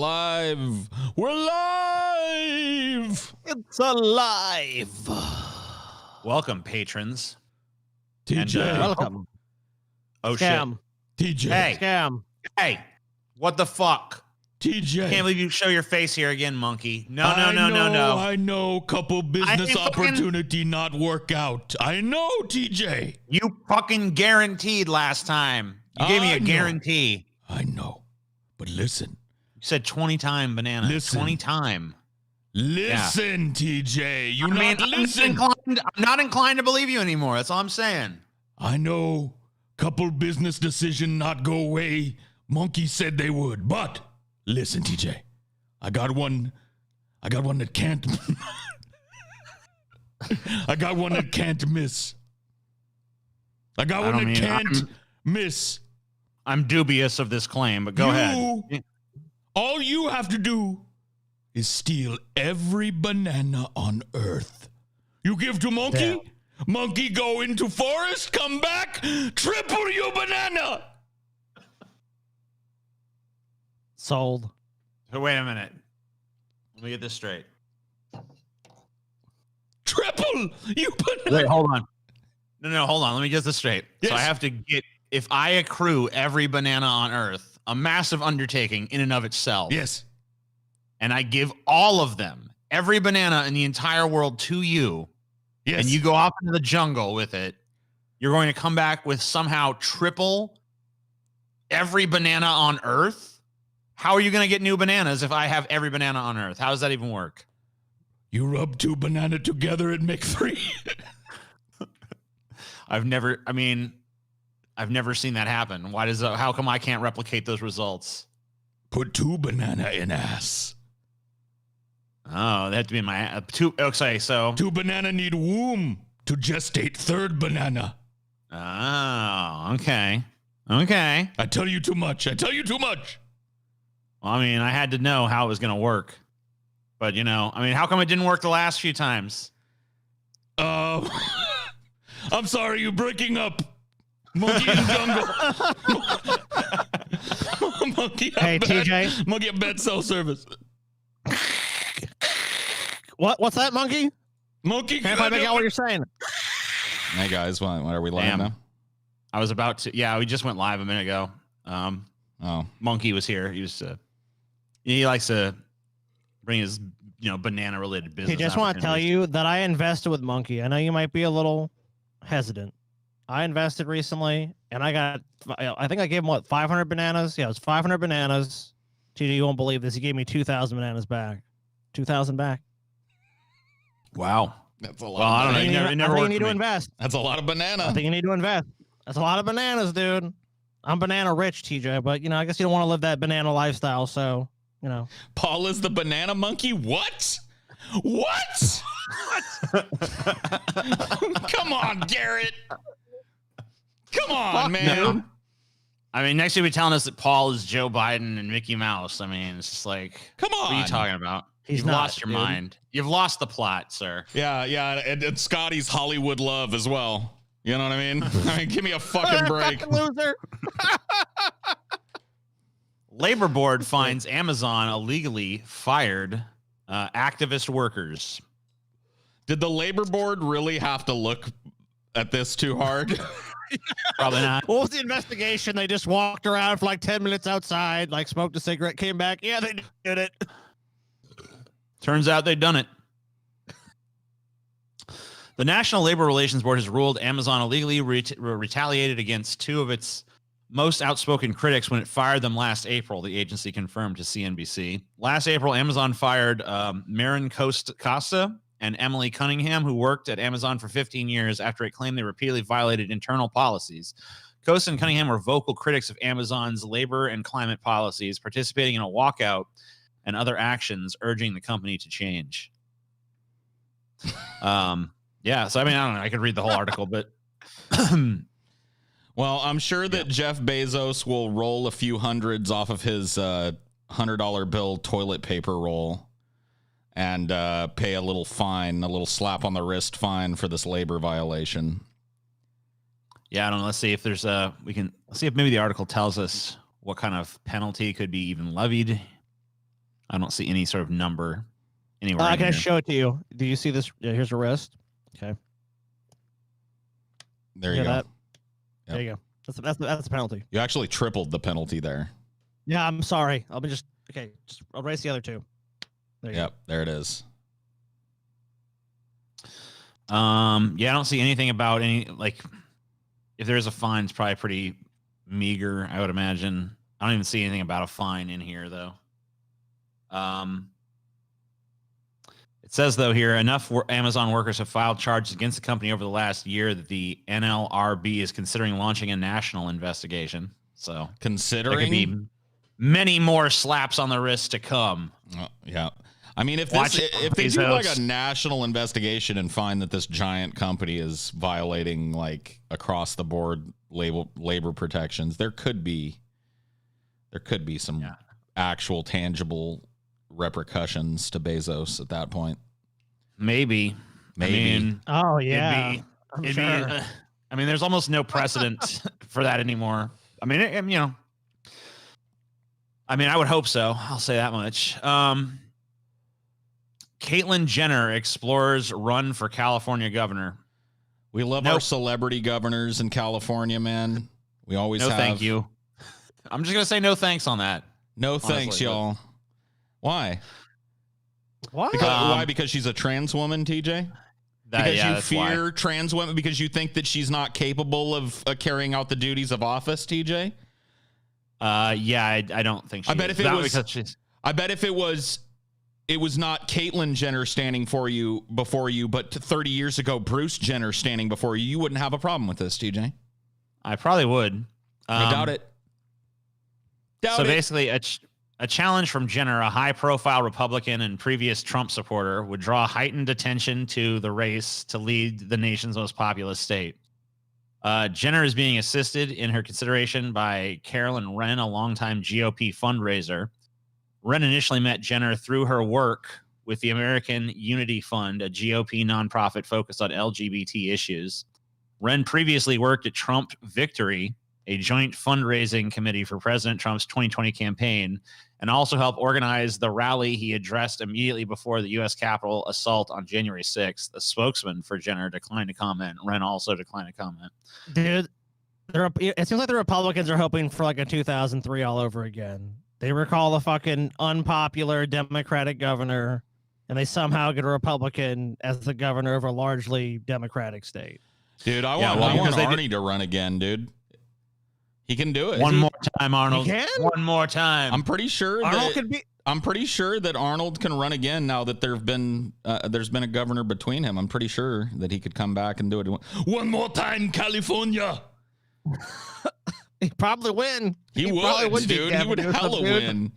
alive. We're live. It's alive. Welcome, patrons. TJ. And, Welcome. Oh, Scam. TJ. Hey. Scam. Hey, what the fuck? TJ. Can't believe you show your face here again, monkey. No. I know. Couple business fucking- opportunity not work out. I know, TJ. You fucking guaranteed last time. You gave me I a know. guarantee. I know. But listen. You said 20 time banana. Listen. 20 time. Listen, TJ. You not listen. I'm not inclined to believe you anymore. That's all I'm saying. I know. Couple business decision not go away. Monkey said they would. But listen, TJ. I got one that can't I got one that can't miss. I got one that can't miss. I'm dubious of this claim, but go ahead. All you have to do is steal every banana on Earth. You give to Monkey, Damn. Monkey go into forest, come back, triple your banana. Sold. So wait a minute. Let me get this straight. Triple you banana. Wait, hold on. No, hold on. Let me get this straight. Yes. So I have to get, if I accrue every banana on Earth, a massive undertaking in and of itself. Yes. And I give all of them, every banana in the entire world to you, Yes. and you go off into the jungle with it, you're going to come back with somehow triple every banana on Earth? How are you going to get new bananas if I have every banana on Earth? How does that even work? You rub two banana together and make three. I've never seen that happen. Why does that, how come I can't replicate those results? Put two banana in ass. Oh, they have to be in my two. Okay, so Two banana need womb to gestate third banana. oh, okay. I tell you too much. Well, I mean, I had to know how it was going to work, but how come it didn't work the last few times? I'm sorry, you're breaking up. Monkey in jungle. Monkey. Hey, TJ. Monkey at bed cell service. What's that, Monkey? Monkey. Can't quite make out what you're saying. Hey guys, what are we live Damn. now? I was about to. Yeah, we just went live a minute ago. Oh, Monkey was here. He likes to bring his banana related business. Hey, just want to tell you that I invested with Monkey. I know you might be a little hesitant. I invested recently, and I think I gave him 500 bananas. Yeah, it was 500 bananas. TJ, you won't believe this. He gave me 2,000 bananas back. 2,000 back. Wow. that's a lot. Well, I don't know. I You think never you worked need for to me. invest. That's a lot of banana. I think you need to invest. That's a lot of bananas, dude. I'm banana rich, TJ, but I guess you don't want to live that banana lifestyle, so Paul is the banana monkey. What? Come on, Garrett. Come on, man. No. I mean, next you'll be telling us that Paul is Joe Biden and Mickey Mouse. I mean, it's just like, Come on. what are you talking about? He's You've not, lost your dude. mind. You've lost the plot, sir. Yeah, and Scotty's Hollywood love as well. You know what I mean? Give me a fucking break. Fucking loser. Labor Board finds Amazon illegally fired activist workers. Did the labor board really have to look at this too hard? Probably not. What was the investigation? They just walked around for like 10 minutes outside, like smoked a cigarette, came back. Yeah, they did it. Turns out they'd done it. The National Labor Relations Board has ruled Amazon illegally retaliated against two of its most outspoken critics when it fired them last April, the agency confirmed to CNBC. Last April, Amazon fired Marin Costa and Emily Cunningham, who worked at Amazon for 15 years after it claimed they repeatedly violated internal policies. Costa and Cunningham were vocal critics of Amazon's labor and climate policies, participating in a walkout and other actions urging the company to change. Yeah, so I mean, I don't know. I could read the whole article, but Well, I'm sure that Jeff Bezos will roll a few hundreds off of his $100 bill toilet paper roll and pay a little fine, a little slap on the wrist fine for this labor violation. Yeah, I don't know. Let's see if there's let's see if maybe the article tells us what kind of penalty could be even levied. I don't see any sort of number anywhere. I in can here. show it to you. Do you see this? Yeah, here's a wrist. Okay. There you go. That? There you go. That's a penalty. You actually tripled the penalty there. Yeah, I'm sorry. I'll erase the other two. There you Yep, there it is. Yeah, I don't see anything about any, like, if there's a fine, it's probably pretty meager, I would imagine. I don't even see anything about a fine in here, though. It says, though, here, enough Amazon workers have filed charges against the company over the last year that the NLRB is considering launching a national investigation. So there could Considering, be many more slaps on the wrist to come. yeah. I mean, if they do like a national investigation and find that this giant company is violating like across the board labor protections, there could be some actual tangible repercussions to Bezos at that point. Maybe. Maybe. I mean, Oh yeah. I mean, there's almost no precedent for that anymore. I mean, I would hope so. I'll say that much. Caitlyn Jenner explores run for California governor. We love our celebrity governors in California, man. We always have. Thank you. I'm just gonna say no thanks on that. No thanks, y'all. Why? Why? Why? Because she's a trans woman, TJ? Because you fear trans women? Because you think that she's not capable of carrying out the duties of office, TJ? Yeah, I don't think she I bet is. if it was it was not Caitlyn Jenner standing before you, but 30 years ago, Bruce Jenner standing before you, you wouldn't have a problem with this, TJ. I probably would. I doubt it. Basically, a challenge from Jenner, a high-profile Republican and previous Trump supporter, would draw heightened attention to the race to lead the nation's most populous state. Jenner is being assisted in her consideration by Carolyn Wren, a longtime GOP fundraiser. Wren initially met Jenner through her work with the American Unity Fund, a GOP nonprofit focused on LGBT issues. Wren previously worked at Trump Victory, a joint fundraising committee for President Trump's 2020 campaign, and also helped organize the rally he addressed immediately before the U.S. Capitol assault on January 6th. A spokesman for Jenner declined to comment. Wren also declined to comment. Dude, it seems like the Republicans are hoping for like a 2003 all over again. They recall the fucking unpopular Democratic governor, and they somehow get a Republican as the governor of a largely Democratic state. Dude, I want Arnie to run again, dude. He can do it. One more time, Arnold. He can? One more time. I'm pretty sure that Arnold can run again now that there's been a governor between him. I'm pretty sure that he could come back and do it. One more time, California. He'd probably win. He would, dude. He would hella win.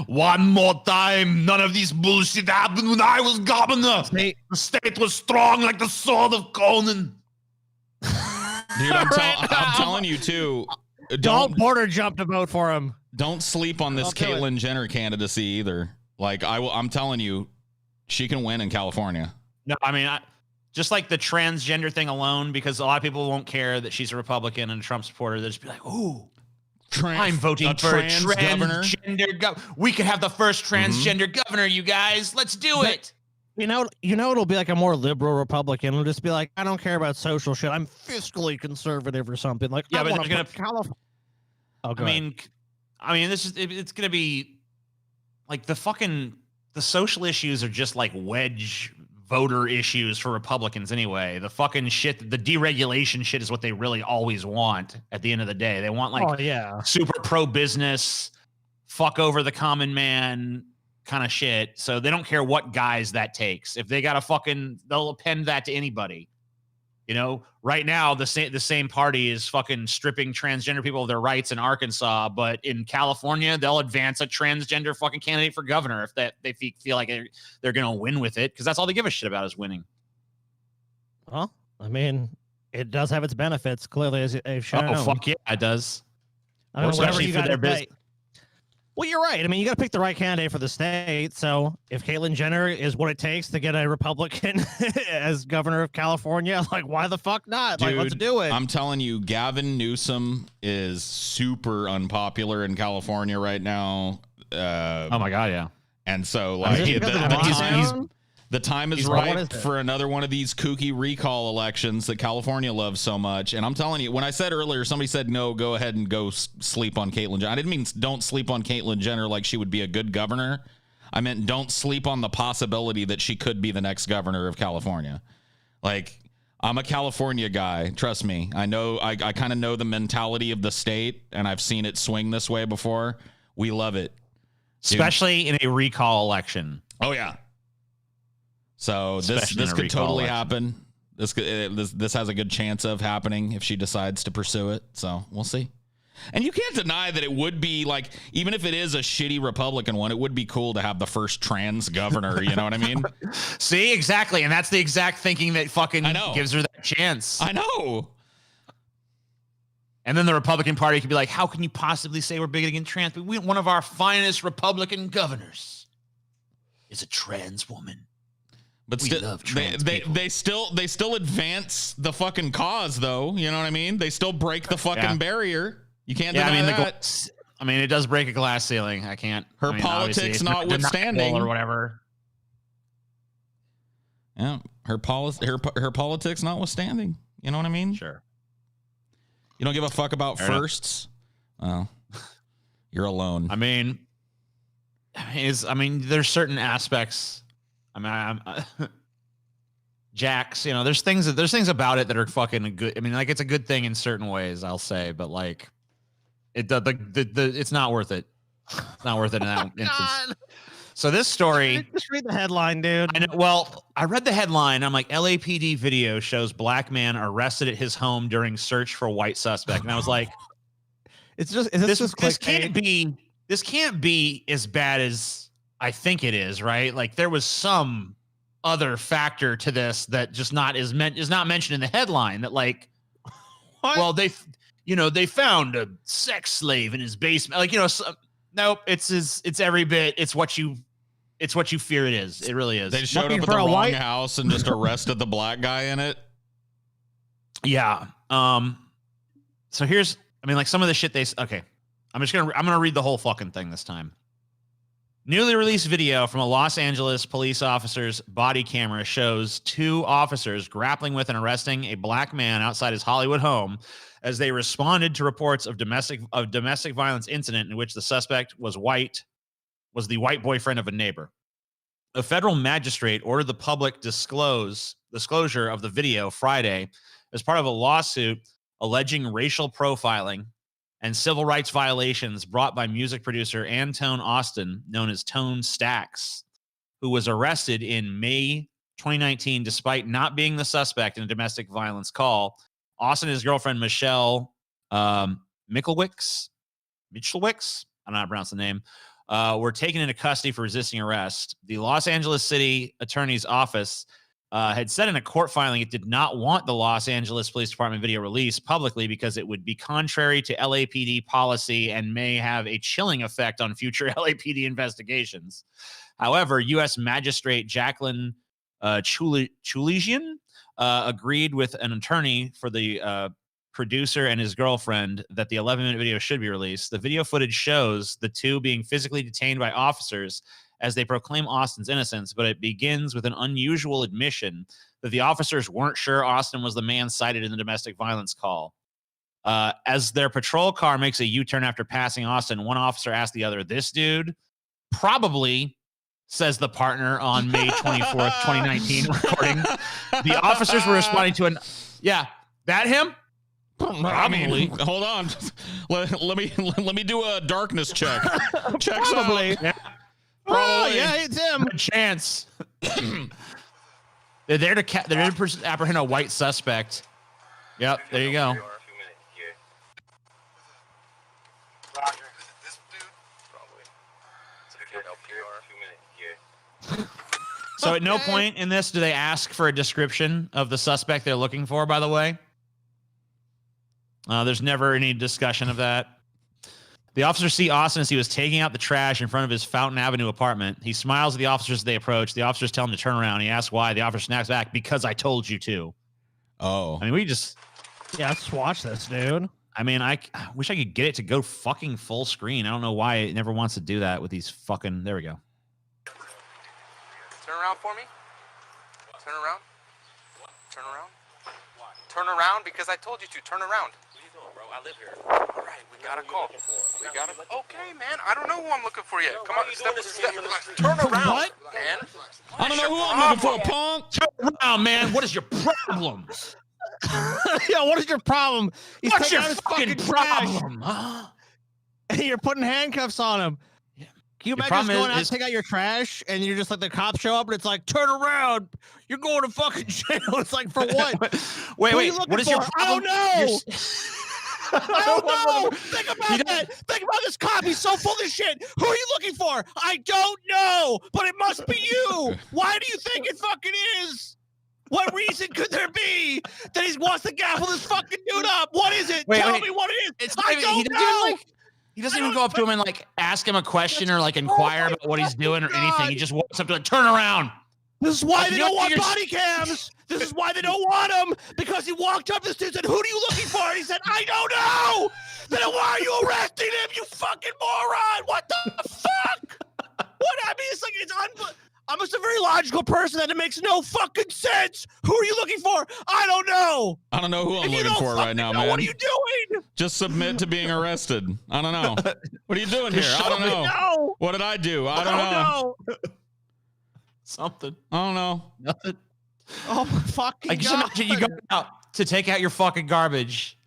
One more time. None of this bullshit happened when I was governor. The state was strong like the sword of Conan. Dude, I'm telling you, too. Don't Porter jump to vote for him. Don't sleep on this Caitlyn Jenner candidacy either. Like, I'm telling you, she can win in California. No, I mean, just like the transgender thing alone, because a lot of people won't care that she's a Republican and a Trump supporter. They'll just be like, ooh, I'm voting for a transgender governor. We could have the first transgender governor, you guys. Let's do it. You know, it'll be like a more liberal Republican. It'll just be like, I don't care about social shit. I'm fiscally conservative or something. Like, yeah, but they're gonna. California. Oh, it's gonna be like the social issues are just like wedge voter issues for Republicans anyway. The fucking shit, the deregulation shit is what they really always want at the end of the day. They want like super pro-business, fuck over the common man kind of shit. So they don't care what guise that takes. If they got they'll append that to anybody. You know, right now the same party is fucking stripping transgender people of their rights in Arkansas, but in California they'll advance a transgender fucking candidate for governor if they feel like they're gonna win with it, because that's all they give a shit about is winning. Well, I mean, it does have its benefits clearly, as they've shown. Oh fuck yeah, it does. I mean, especially for their business. Well, you're right. I mean, you got to pick the right candidate for the state. So if Caitlyn Jenner is what it takes to get a Republican as governor of California, like, why the fuck not? Dude, like, let's do it. I'm telling you, Gavin Newsom is super unpopular in California right now. Oh my God, yeah. And so, Is like, it because of the he's- lockdown? the time is He's right. What right is it? for another one of these kooky recall elections that California loves so much. And I'm telling you, when I said earlier, somebody said, no, go ahead and go sleep on Caitlyn Jenner. I didn't mean don't sleep on Caitlyn Jenner like she would be a good governor. I meant don't sleep on the possibility that she could be the next governor of California. Like, I'm a California guy. Trust me. I know, I kind of know the mentality of the state, and I've seen it swing this way before. We love it. especially in a recall election. Oh, yeah. So this could totally happen. This has a good chance of happening if she decides to pursue it. So we'll see. And you can't deny that it would be like, even if it is a shitty Republican one, it would be cool to have the first trans governor. You know what I mean? See, exactly. And that's the exact thinking that fucking gives her that chance. I know. And then the Republican Party could be like, how can you possibly say we're bigoted against trans? But one of our finest Republican governors is a trans woman. But We still, love trans people. they still advance the fucking cause, though. You know what I mean? They still break the fucking barrier. You can't deny that. I mean, it does break a glass ceiling. I can't. Her I mean, politics obviously, it's not notwithstanding. deniable or whatever. Yeah, her politics notwithstanding. You know what I mean? Sure. You don't give a fuck about Fair enough. firsts. Well, you're alone. I mean, there's certain aspects. I mean, I'm Jax, you know, there's things about it that are fucking good. I mean, like, it's a good thing in certain ways, I'll say, but like, it's not worth it. It's not worth it in that instance. So this story, Just read the headline, dude. I know, well, I read the headline. I'm like, LAPD video shows black man arrested at his home during search for white suspect, and I was like, It's just this can't be as bad as I think it is, right? Like, there was some other factor to this that just is not mentioned in the headline. That, like, well, they found a sex slave in his basement. Like, nope. It's every bit. It's what you fear it is. It really is. They showed up Looking at for the a wrong white- house and just arrested the black guy in it. Yeah. So here's, I mean, like, some of the shit okay. I'm gonna read the whole fucking thing this time. Newly released video from a Los Angeles police officer's body camera shows two officers grappling with and arresting a black man outside his Hollywood home as they responded to reports of domestic violence incident in which the suspect was the white boyfriend of a neighbor. A federal magistrate ordered the public disclosure of the video Friday as part of a lawsuit alleging racial profiling and civil rights violations brought by music producer Antone Austin, known as Tone Stacks, who was arrested in May 2019 despite not being the suspect in a domestic violence call. Austin and his girlfriend, Michelle Michelwicks, I don't know how to pronounce the name, were taken into custody for resisting arrest. The Los Angeles City Attorney's Office had said in a court filing it did not want the Los Angeles Police Department video released publicly because it would be contrary to LAPD policy and may have a chilling effect on future LAPD investigations. However, U.S. Magistrate Jacqueline Chuligian agreed with an attorney for the producer and his girlfriend that the 11-minute video should be released. The video footage shows the two being physically detained by officers as they proclaim Austin's innocence, but it begins with an unusual admission that the officers weren't sure Austin was the man cited in the domestic violence call. As their patrol car makes a U-turn after passing Austin, one officer asked the other, "This dude?" "Probably," says the partner on May 24th, 2019 recording. The officers were responding to that him? I mean, hold on. Let me do a darkness check. Checks Probably. out. Probably. Yeah, it's him. Good chance. They're there to apprehend a white suspect. Yep, there you go. So at no point in this do they ask for a description of the suspect they're looking for, by the way. There's never any discussion of that. The officers see Austin as he was taking out the trash in front of his Fountain Avenue apartment. He smiles at the officers as they approach. The officers tell him to turn around. He asks why. The officer snaps back, "Because I told you to." Oh. I mean, Let's watch this, dude. I mean, I wish I could get it to go fucking full screen. I don't know why it never wants to do that with these fucking, there we go. around for me? Turn around. Turn around. Why? Turn around because I told you to. Turn around. What are you doing, bro? I live here. All right, we got a call. We got a. Okay, man. I don't know who I'm looking for yet. Come on, step. Turn around, What? man. I don't know who I'm looking for, punk. Turn around, man. What is your problem? Yeah, what is your problem? He's What's taking your out his fucking trash, problem? Huh? and you're putting handcuffs on him. Can you imagine just going out to take out your trash, and you're just like the cops show up, and it's like, turn around, you're going to fucking jail. It's like, for what? Wait, Who are wait. you looking What is for? your I don't problem? know. I don't know. Think about that. Think about this cop. He's so full of shit. Who are you looking for? I don't know, but it must be you. Why do you think it fucking is? What reason could there be that he wants to gaffle this fucking dude up? What is it? Tell me what it is. I don't know. He doesn't even go up to him and like ask him a question or like inquire about what he's doing or anything. He just walks up to him, turn around. This is why Like, they you don't want figure- body cams. This is why they don't want him, because he walked up to this dude and said, who are you looking for? And he said, I don't know. Then why are you arresting him, you fucking moron? What the fuck? What? I mean, it's like, I'm just a very logical person that it makes no fucking sense. Who are you looking for? I don't know. I don't know who I'm If you looking don't for right now, fucking know, man. what are you doing? Just submit to being arrested. I don't know. What are you doing here? I don't know. No. What did I do? I don't know. Something. I don't know. Nothing. Oh my fucking Like, just God. imagine you go out to take out your fucking garbage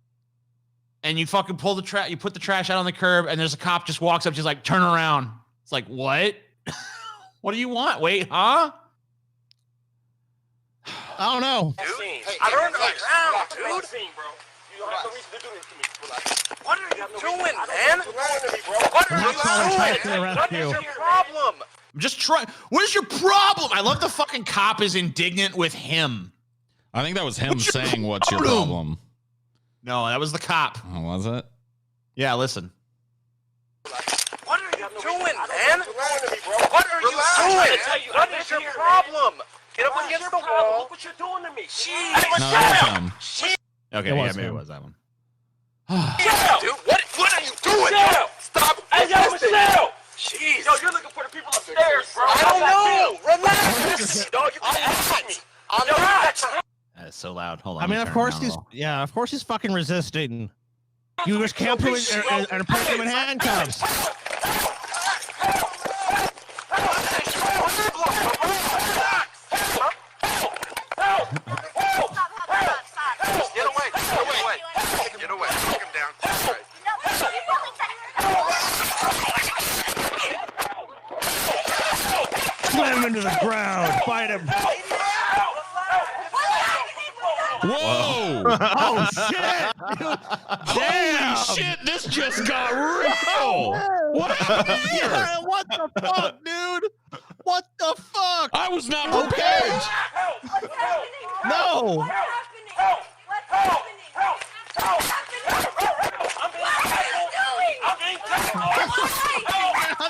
and you fucking pull the trash, you put the trash out on the curb and there's a cop just walks up, just like, turn around. It's like, what? What do you want? Wait, huh? I don't know. Dude, I turned around, dude. You have no reason to do this to me. What are you doing, man? What are you doing? What is your problem? I'm just trying. What is your problem? I love the fucking cop is indignant with him. I think that was him What's your saying, what's your problem?" problem? No, that was the cop. Oh, was it? Yeah, listen. What are you doing, man? What are you doing? What is your problem? Get up against the wall. Look what you're doing to me. No, that was him. Okay, It yeah, was maybe him. it was that one. Dude, what are you doing? Stop. Hey, yo, Michelle. Jeez. Yo, you're looking for the people upstairs, bro. I don't know. Relax. Dog, you can't me. I'm not. That is so loud. Hold on. I mean, let me of turn it course down a he's, little. yeah, of course he's fucking resisting. You just can't put him and put him in handcuffs. Get away. Get away. Take him down. All right. Slam him into the ground. Fight him. Whoa! Oh shit! Dude. Damn! Holy shit, this just got real! What happened here? Yeah, what the fuck, dude? What the fuck? I was not prepared! No!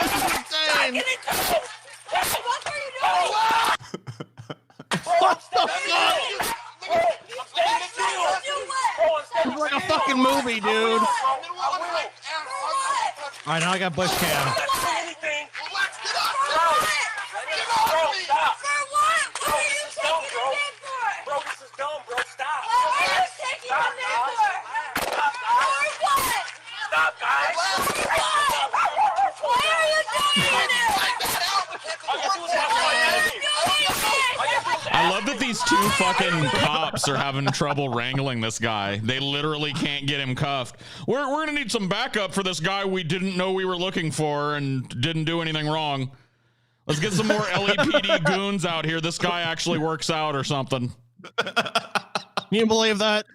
This is insane! What the fuck? It's like a fucking movie, dude. All right, now I got bush cam. I love that these two fucking cops are having trouble wrangling this guy. They literally can't get him cuffed. We're gonna need some backup for this guy we didn't know we were looking for and didn't do anything wrong. Let's get some more LAPD goons out here. This guy actually works out or something. You believe that?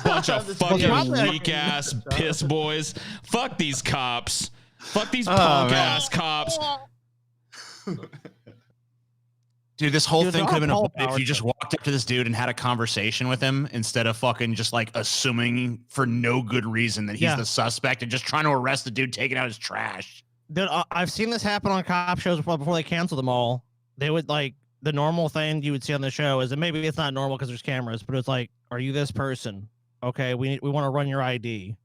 Bunch of fucking probably- weak ass piss boys. Fuck these cops. Fuck these punk ass cops. Dude, this whole Dude, thing they're could have been all avoided if you just walked up to this dude and had a conversation with him instead of fucking just like assuming for no good reason that he's Yeah. the suspect and just trying to arrest the dude taking out his trash. Dude, I've seen this happen on cop shows before they canceled them all. They would like the normal thing you would see on the show is that maybe it's not normal because there's cameras, but it's like, are you this person? Okay, we want to run your ID.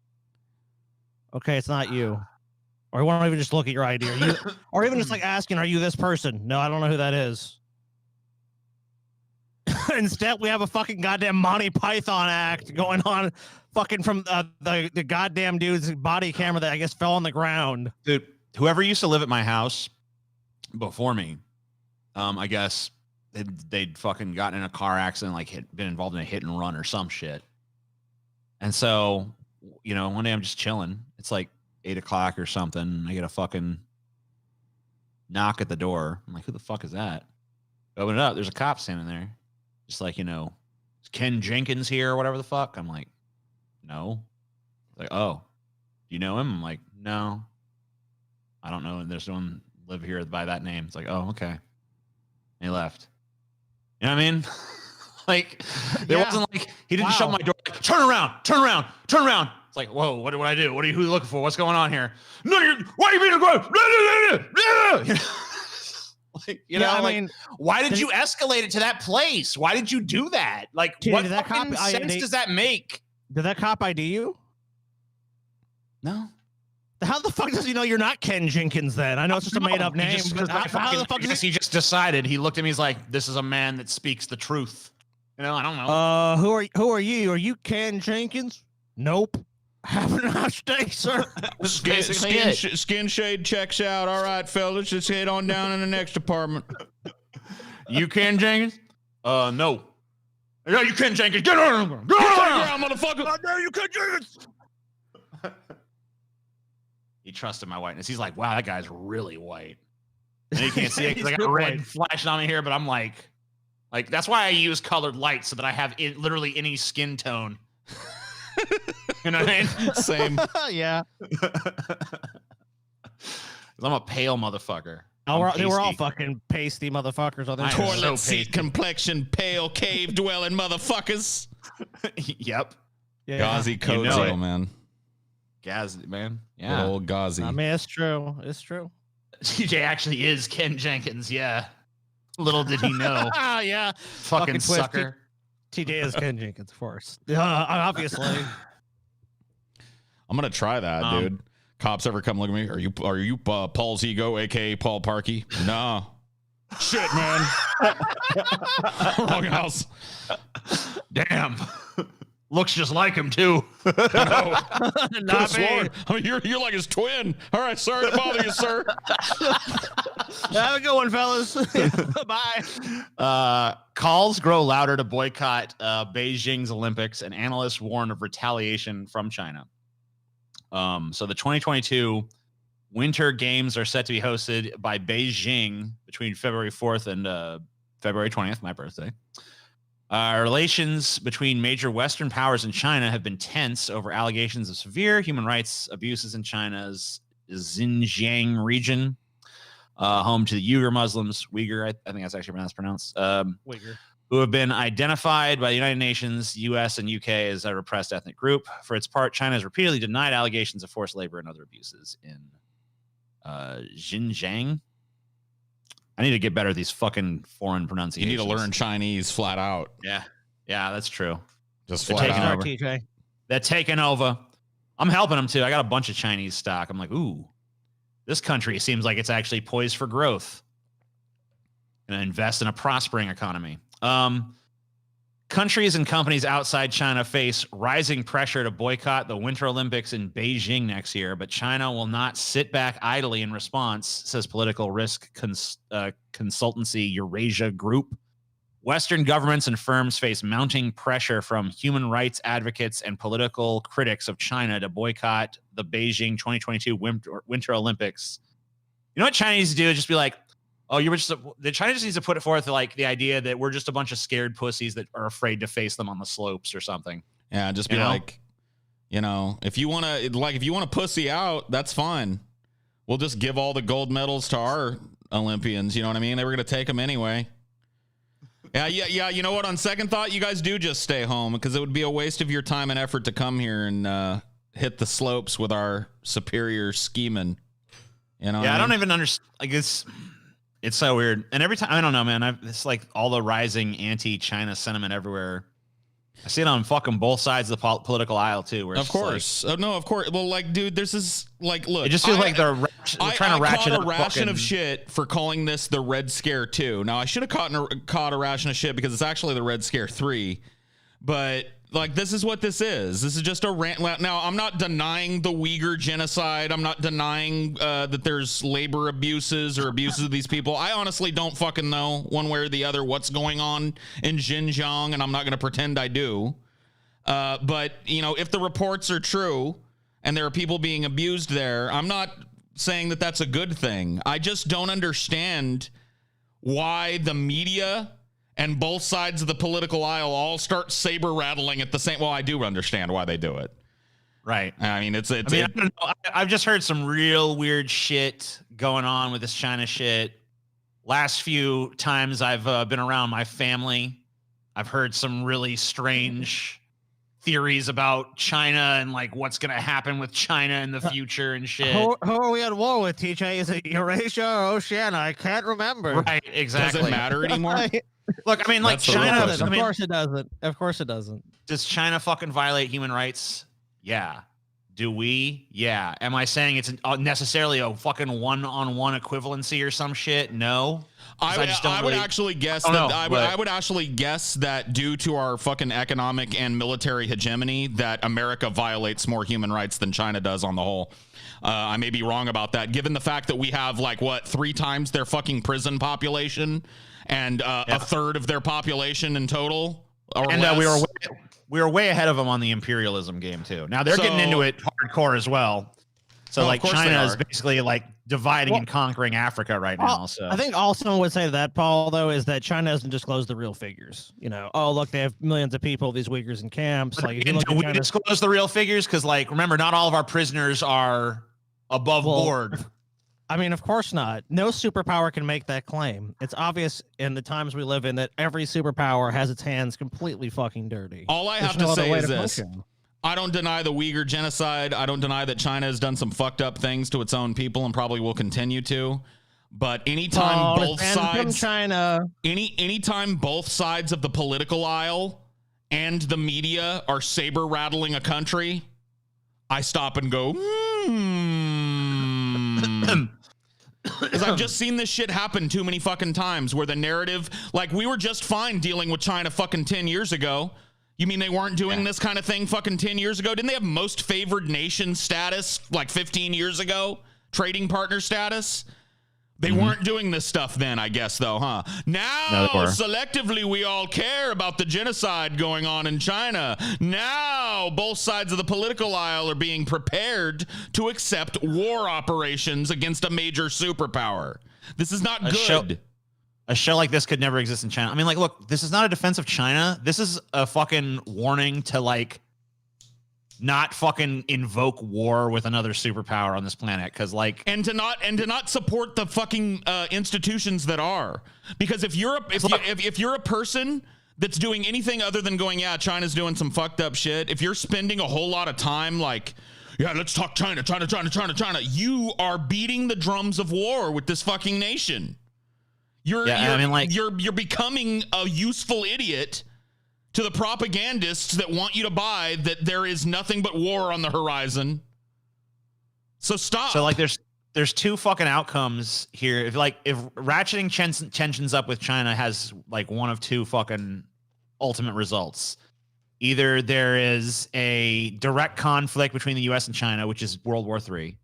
Okay, it's not you. Or we want to even just look at your ID. Are you, or even just like asking, are you this person? No, I don't know who that is. Instead, we have a fucking goddamn Monty Python act going on, fucking from the goddamn dude's body camera that I guess fell on the ground. Dude, whoever used to live at my house before me, I guess they'd fucking gotten in a car accident, like been involved in a hit and run or some shit. And so, you know, one day I'm just chilling. It's like 8 o'clock or something. I get a fucking knock at the door. I'm like, who the fuck is that? Open it up. There's a cop standing there. Just like, you know, is Ken Jenkins here or whatever the fuck? I'm like, no. Like, oh, do you know him? I'm like, no, I don't know. And there's no one live here by that name. It's like, oh, okay. And he left. You know what I mean? Like, it wasn't like he didn't shut my door. Like, turn around, turn around, turn around. It's like, whoa, what do I do? Who are you looking for? What's going on here? No, why are you being aggressive? Like, you know, I mean, why did you escalate it to that place? Why did you do that? Like, what fucking sense does that make? Did that cop ID you? No. How the fuck does he know you're not Ken Jenkins then? I know it's just a made up name. How the fuck he just decided? He looked at me. He's like, "This is a man that speaks the truth." You know, I don't know. Who are you? Are you Ken Jenkins? Nope. Have a nice day, sir. Skin shade checks out. All right, fellas, let's head on down in the next apartment. You Ken Jenkins? No. No, you Ken Jenkins. Get on the ground, motherfucker. I dare you, Ken Jenkins. He trusted my whiteness. He's like, wow, that guy's really white. And you can't see it because I got red flashing on me here, but I'm like that's why I use colored light so that I have literally any skin tone. You know what I mean? Same. Yeah. I'm a pale motherfucker. They were all fucking pasty motherfuckers. Toilet seat complexion, pale cave dwelling motherfuckers. Yep. Yeah. Gauzy Coatsy, man. Gaz, man. Yeah. Good old Gauzy. I mean, it's true. It's true. TJ actually is Ken Jenkins. Yeah. Little did he know. Yeah. Fucking sucker. TJ is Ken Jenkins, of course. Obviously. I'm gonna try that, dude. Cops ever come look at me? Are you Paul's ego, aka Paul Parkey? No. Shit, man. Wrong house. Damn. Looks just like him too. Not me. I mean, you're like his twin. All right, sorry to bother you, sir. Have a good one, fellas. Bye. Calls grow louder to boycott Beijing's Olympics, and analysts warn of retaliation from China. So the 2022 Winter Games are set to be hosted by Beijing between February 4th and February 20th, my birthday. Relations between major Western powers and China have been tense over allegations of severe human rights abuses in China's Xinjiang region, home to the Uyghur Muslims. Uyghur, I think that's actually pronounced. Uyghur. Who have been identified by the United Nations, U.S., and U.K. as a repressed ethnic group. For its part, China has repeatedly denied allegations of forced labor and other abuses in Xinjiang. I need to get better at these fucking foreign pronunciations. You need to learn Chinese flat out. Yeah, that's true. Just flat out. TJ. They're taking over. I'm helping them too. I got a bunch of Chinese stock. I'm like, ooh, this country seems like it's actually poised for growth. And invest in a prospering economy. Countries and companies outside China face rising pressure to boycott the Winter Olympics in Beijing next year, but China will not sit back idly in response, says political risk consultancy Eurasia Group. Western governments and firms face mounting pressure from human rights advocates and political critics of China to boycott the Beijing 2022 Winter Olympics. You know what China needs to do? Just be like, oh, the China just needs to put it forth like the idea that we're just a bunch of scared pussies that are afraid to face them on the slopes or something. Yeah, just be like, you know, if you want to pussy out, that's fine. We'll just give all the gold medals to our Olympians. You know what I mean? They were going to take them anyway. Yeah. You know what? On second thought, you guys do just stay home because it would be a waste of your time and effort to come here and hit the slopes with our superior scheming. You know? Yeah, I don't even understand. Like it's so weird. And every time, I don't know, man. It's like all the rising anti-China sentiment everywhere. I see it on fucking both sides of the political aisle too. Where Of course. No, of course. Well, like, dude, this is like, look. It just feels like they're trying to ratchet up a ration of shit for calling this the Red Scare 2. Now, I should have caught a ration of shit because it's actually the Red Scare 3. But like, this is what this is. This is just a rant. Now, I'm not denying the Uyghur genocide. I'm not denying that there's labor abuses or abuses of these people. I honestly don't fucking know one way or the other what's going on in Xinjiang, and I'm not going to pretend I do. But, you know, if the reports are true and there are people being abused there, I'm not saying that that's a good thing. I just don't understand why the media and both sides of the political aisle all start saber rattling at the same. Well, I do understand why they do it. Right. I mean, I don't know. I've just heard some real weird shit going on with this China shit. Last few times I've been around my family, I've heard some really strange theories about China and like what's going to happen with China in the future and shit. Who are we at war with, TJ? Is it Eurasia or Oceania? I can't remember. Right, exactly. Does it matter anymore? Look, I mean, like China. Of course it doesn't. Of course it doesn't. Does China fucking violate human rights? Yeah. Do we? Yeah. Am I saying it's necessarily a fucking one-on-one equivalency or some shit? No. I would actually guess that due to our fucking economic and military hegemony, that America violates more human rights than China does on the whole. I may be wrong about that, given the fact that we have like 3 times their fucking prison population and a third of their population in total. And we were way ahead of them on the imperialism game too. Now they're getting into it hardcore as well. So like China is basically like dividing and conquering Africa right now. So I think all someone would say to that, Paul, though, is that China doesn't disclose the real figures. You know, oh look, they have millions of people, these Uyghurs in camps. Like, do we disclose the real figures? Because like, remember, not all of our prisoners are above board. I mean, of course not. No superpower can make that claim. It's obvious in the times we live in that every superpower has its hands completely fucking dirty. All I have to say is this. I don't deny the Uyghur genocide. I don't deny that China has done some fucked up things to its own people and probably will continue to. But anytime both sides, anytime both sides of the political aisle and the media are saber rattling a country, I stop and go, Because I've just seen this shit happen too many fucking times where the narrative, like we were just fine dealing with China fucking 10 years ago. You mean they weren't doing this kind of thing fucking 10 years ago? Didn't they have most favored nation status like 15 years ago? Trading partner status? They weren't doing this stuff then, I guess, though, huh? Now, selectively, we all care about the genocide going on in China. Now, both sides of the political aisle are being prepared to accept war operations against a major superpower. This is not good. A show like this could never exist in China. I mean, like, look, this is not a defense of China. This is a fucking warning to, like, not fucking invoke war with another superpower on this planet, because like and to not support the fucking institutions that are, because if you're a person that's doing anything other than going, yeah, China's doing some fucked up shit, if you're spending a whole lot of time like, yeah, let's talk China, you are beating the drums of war with this fucking nation. You're becoming a useful idiot to the propagandists that want you to buy that there is nothing but war on the horizon. So stop. So like there's two fucking outcomes here. If ratcheting tensions up with China has like one of two fucking ultimate results. Either there is a direct conflict between the US and China, which is World War III,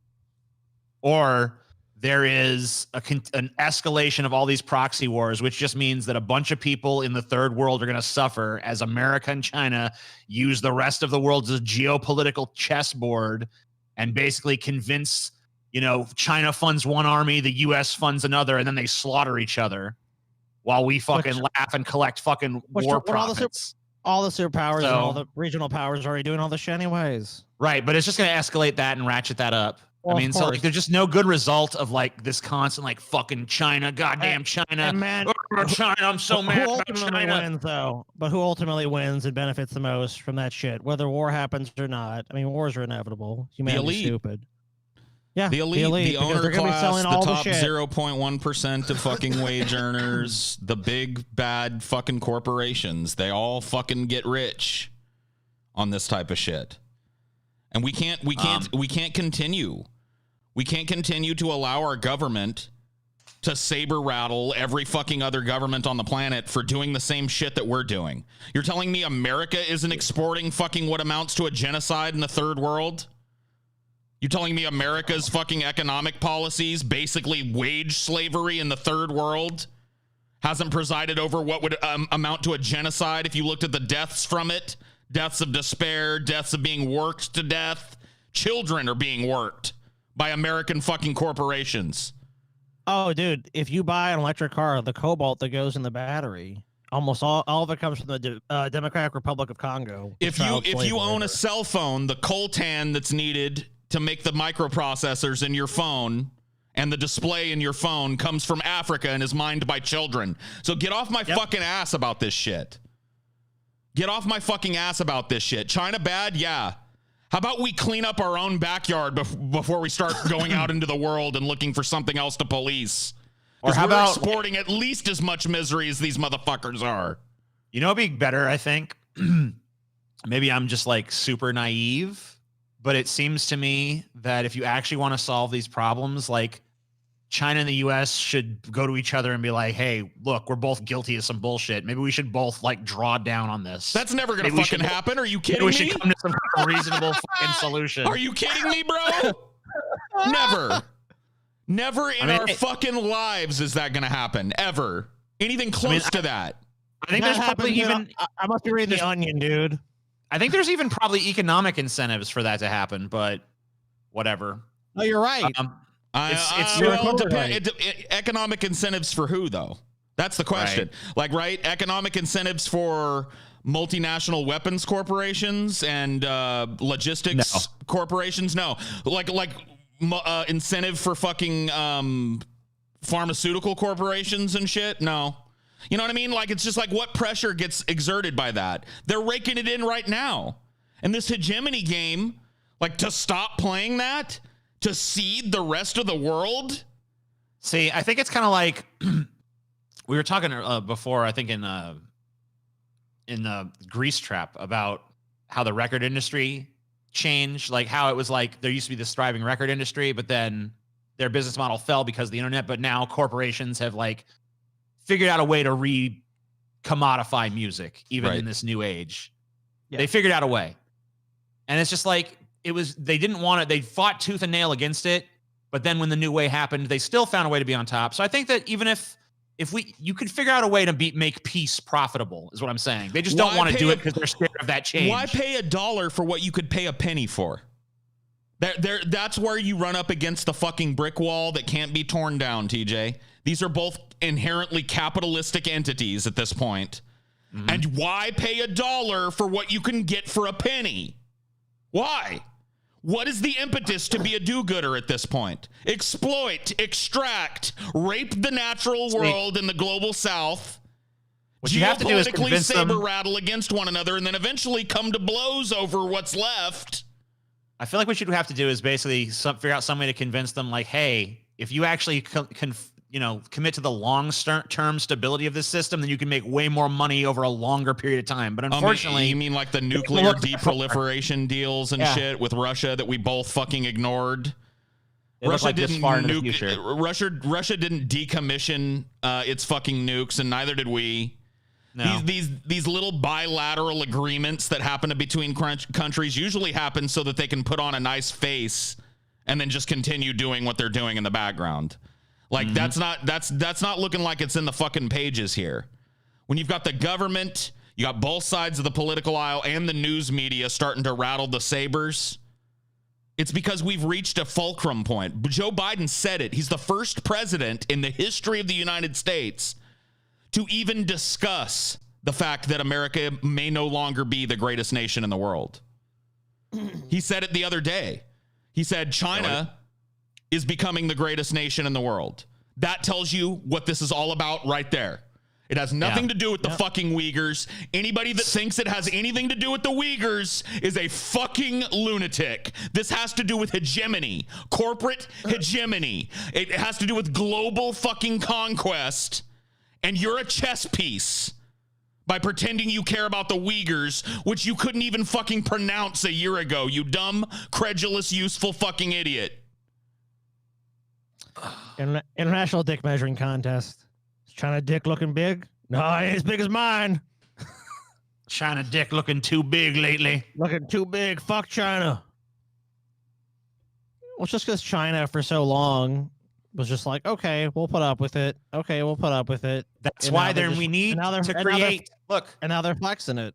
or there is an escalation of all these proxy wars, which just means that a bunch of people in the third world are going to suffer as America and China use the rest of the world as a geopolitical chessboard and basically convince, China funds one army, the U.S. funds another, and then they slaughter each other while we fucking laugh and collect fucking war profits. All the superpowers and all the regional powers are already doing all this shit anyways. Right, but it's just going to escalate that and ratchet that up. Well, I mean, so like, there's just no good result of like this constant like fucking China, goddamn China, and man, China. I'm so mad about China. Wins, though, but who ultimately wins and benefits the most from that shit, whether war happens or not? I mean, wars are inevitable. Humanity's stupid. Yeah, The elite, the because owner they're gonna be class, selling the all the top shit. 0.1% of fucking wage earners, the big bad fucking corporations, they all fucking get rich on this type of shit. And we can't continue. We can't continue to allow our government to saber rattle every fucking other government on the planet for doing the same shit that we're doing. You're telling me America isn't exporting fucking what amounts to a genocide in the third world? You telling me America's fucking economic policies, basically wage slavery in the third world, hasn't presided over what would amount to a genocide if you looked at the deaths from it? Deaths of despair, deaths of being worked to death. Children are being worked by American fucking corporations. Oh, dude, if you buy an electric car, the cobalt that goes in the battery, almost all of it comes from the Democratic Republic of Congo. If you own a cell phone, the coltan that's needed to make the microprocessors in your phone and the display in your phone comes from Africa and is mined by children. So get off my fucking ass about this shit. Get off my fucking ass about this shit. China bad? Yeah. How about we clean up our own backyard before we start going out into the world and looking for something else to police? Or how about exporting at least as much misery as these motherfuckers are? You know, it'd be better, I think. Maybe I'm just like super naive. But it seems to me that if you actually want to solve these problems, like China and the US should go to each other and be like, hey, look, we're both guilty of some bullshit. Maybe we should both like draw down on this. That's never going to fucking happen. Are you kidding me? We should come to some reasonable fucking solution. Are you kidding me, bro? Never in our fucking lives is that going to happen. Ever. Anything close to that. I think there's probably even... I must be reading The Onion, dude. I think there's even probably economic incentives for that to happen, but whatever. No, you're right. Economic incentives for who, though? That's the question. Right. Economic incentives for multinational weapons corporations and logistics corporations? No. Like incentive for fucking pharmaceutical corporations and shit? No. You know what I mean? Like, it's just like, what pressure gets exerted by that? They're raking it in right now. And this hegemony game, like, to stop playing that, to seed the rest of the world. See, I think it's kind of like we were talking before, I think in the Grease Trap, about how the record industry changed, like how it was like there used to be this thriving record industry, but then their business model fell because of the internet. But now corporations have like figured out a way to re-commodify music, even in this new age. Yeah. They figured out a way. And it's just like, they didn't want it. They fought tooth and nail against it. But then when the new way happened, they still found a way to be on top. So I think that even if you could figure out a way to make peace profitable, is what I'm saying. They just don't want to do it because they're scared of that change. Why pay $1 for what you could pay a penny for? That's where you run up against the fucking brick wall that can't be torn down, TJ. These are both inherently capitalistic entities at this point. Mm-hmm. And why pay $1 for what you can get for a penny? Why? What is the impetus to be a do-gooder at this point? Exploit, extract, rape the natural world in the global south. What you have to do is convince them, saber rattle against one another, and then eventually come to blows over what's left. I feel like what you'd have to do is basically figure out some way to convince them, like, hey, if you actually commit to the long-term stability of this system, then you can make way more money over a longer period of time. But unfortunately... you mean like the nuclear deproliferation deals and shit with Russia that we both fucking ignored? Russia didn't decommission its fucking nukes, and neither did we. No. These little bilateral agreements that happen between countries usually happen so that they can put on a nice face and then just continue doing what they're doing in the background. Like, that's not looking like it's in the fucking pages here. When you've got the government, you got both sides of the political aisle and the news media starting to rattle the sabers, it's because we've reached a fulcrum point. Joe Biden said it. He's the first president in the history of the United States to even discuss the fact that America may no longer be the greatest nation in the world. He said it the other day. He said China is becoming the greatest nation in the world. That tells you what this is all about right there. It has nothing to do with the fucking Uyghurs. Anybody that thinks it has anything to do with the Uyghurs is a fucking lunatic. This has to do with hegemony, corporate hegemony. It has to do with global fucking conquest. And you're a chess piece by pretending you care about the Uyghurs, which you couldn't even fucking pronounce a year ago, you dumb, credulous, useful fucking idiot. International dick measuring contest. Is China dick looking big? No, it ain't as big as mine. China dick looking too big lately. Looking too big. Fuck China. Well, it's just because China for so long was just like, okay, we'll put up with it. Okay, we'll put up with it. That's why we need to create. Look, and now they're flexing it.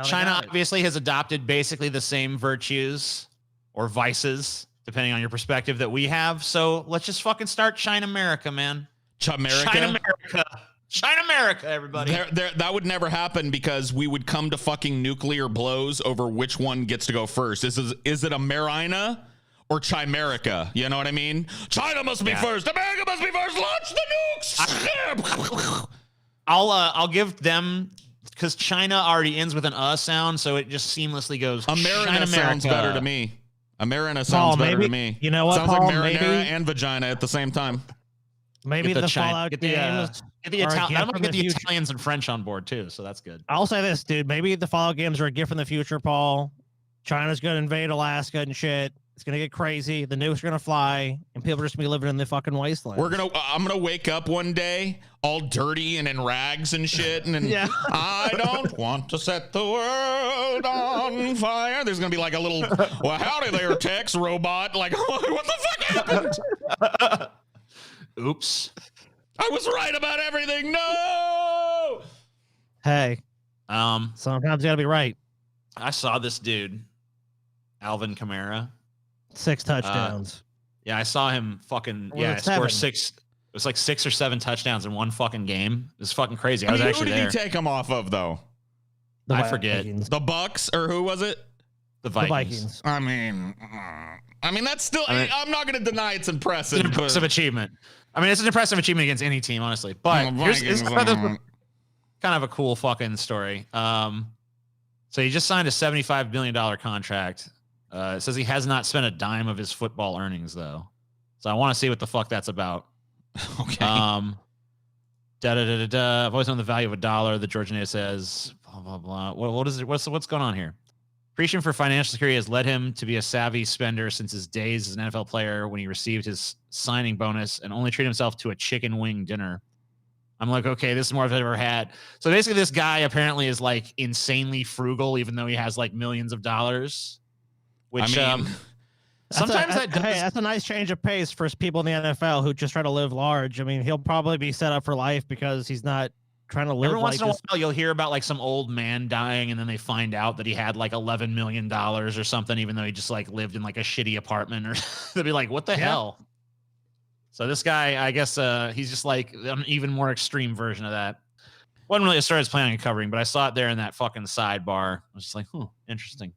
China obviously has adopted basically the same virtues or vices, depending on your perspective, that we have. So let's just fucking start China America, man. China America, everybody. That would never happen because we would come to fucking nuclear blows over which one gets to go first. Is it Amerina or Chimerica? You know what I mean? China must be first. America must be first. Launch the nukes. I'll give them, because China already ends with an sound, so it just seamlessly goes. Amerina sounds better to me. Amerina sounds better to me. You know what? Sounds Paul, like marinara and vagina at the same time. Maybe the Fallout games. I'm gonna get the Italians and French on board too, so that's good. I'll say this, dude. Maybe the Fallout games are a gift from the future, Paul. China's gonna invade Alaska and shit. It's gonna get crazy. The nukes are gonna fly, and people are just gonna be living in the fucking wasteland. I'm gonna wake up one day all dirty and in rags and shit, and then I don't want to set the world on fire. There's gonna be like a little, well, howdy there, Tex robot. Like, what the fuck happened? Oops. I was right about everything. No. Hey. Sometimes you gotta be right. I saw this dude, Alvin Kamara. 6 touchdowns. I saw him fucking score 6. It was like 6 or 7 touchdowns in one fucking game. It was fucking crazy. I was actually there. Who did he take him off of though? I forget. The Bucks, or who was it? The Vikings. I mean that's still. I'm not going to deny it's impressive. It's an impressive achievement. I mean, it's an impressive achievement against any team, honestly. But here's kind of a cool fucking story. So he just signed a $75 million contract. It says he has not spent a dime of his football earnings, though. So I want to see what the fuck that's about. Okay. I've always known the value of a dollar. The Georgia native says, blah, blah, blah. What is it? What's going on here? Appreciation for financial security has led him to be a savvy spender since his days as an NFL player when he received his signing bonus and only treated himself to a chicken wing dinner. I'm like, okay, this is more I've ever had. So basically this guy apparently is like insanely frugal, even though he has like millions of dollars. Which sometimes that's a nice change of pace for people in the NFL who just try to live large. I mean, he'll probably be set up for life because he's not trying to live. Every once in a while, you'll hear about like some old man dying, and then they find out that he had like $11 million or something, even though he just like lived in like a shitty apartment. Or they'll be like, "What the hell?" So this guy, I guess, he's just like an even more extreme version of that. Wasn't really a story I was planning on covering, but I saw it there in that fucking sidebar. I was just like, interesting.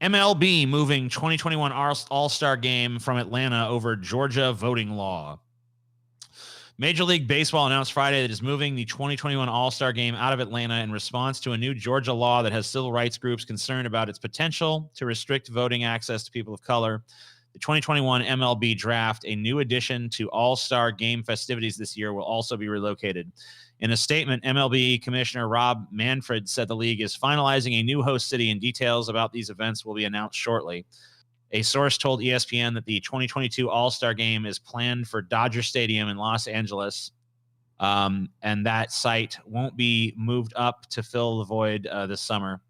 MLB moving 2021 All-Star Game from Atlanta over Georgia voting law. Major League Baseball announced Friday that it is moving the 2021 All-Star Game out of Atlanta in response to a new Georgia law that has civil rights groups concerned about its potential to restrict voting access to people of color. The 2021 MLB Draft, a new addition to All-Star Game festivities this year, will also be relocated. In a statement, MLB Commissioner Rob Manfred said the league is finalizing a new host city and details about these events will be announced shortly. A source told ESPN that the 2022 All-Star Game is planned for Dodger Stadium in Los Angeles, and that site won't be moved up to fill the void this summer.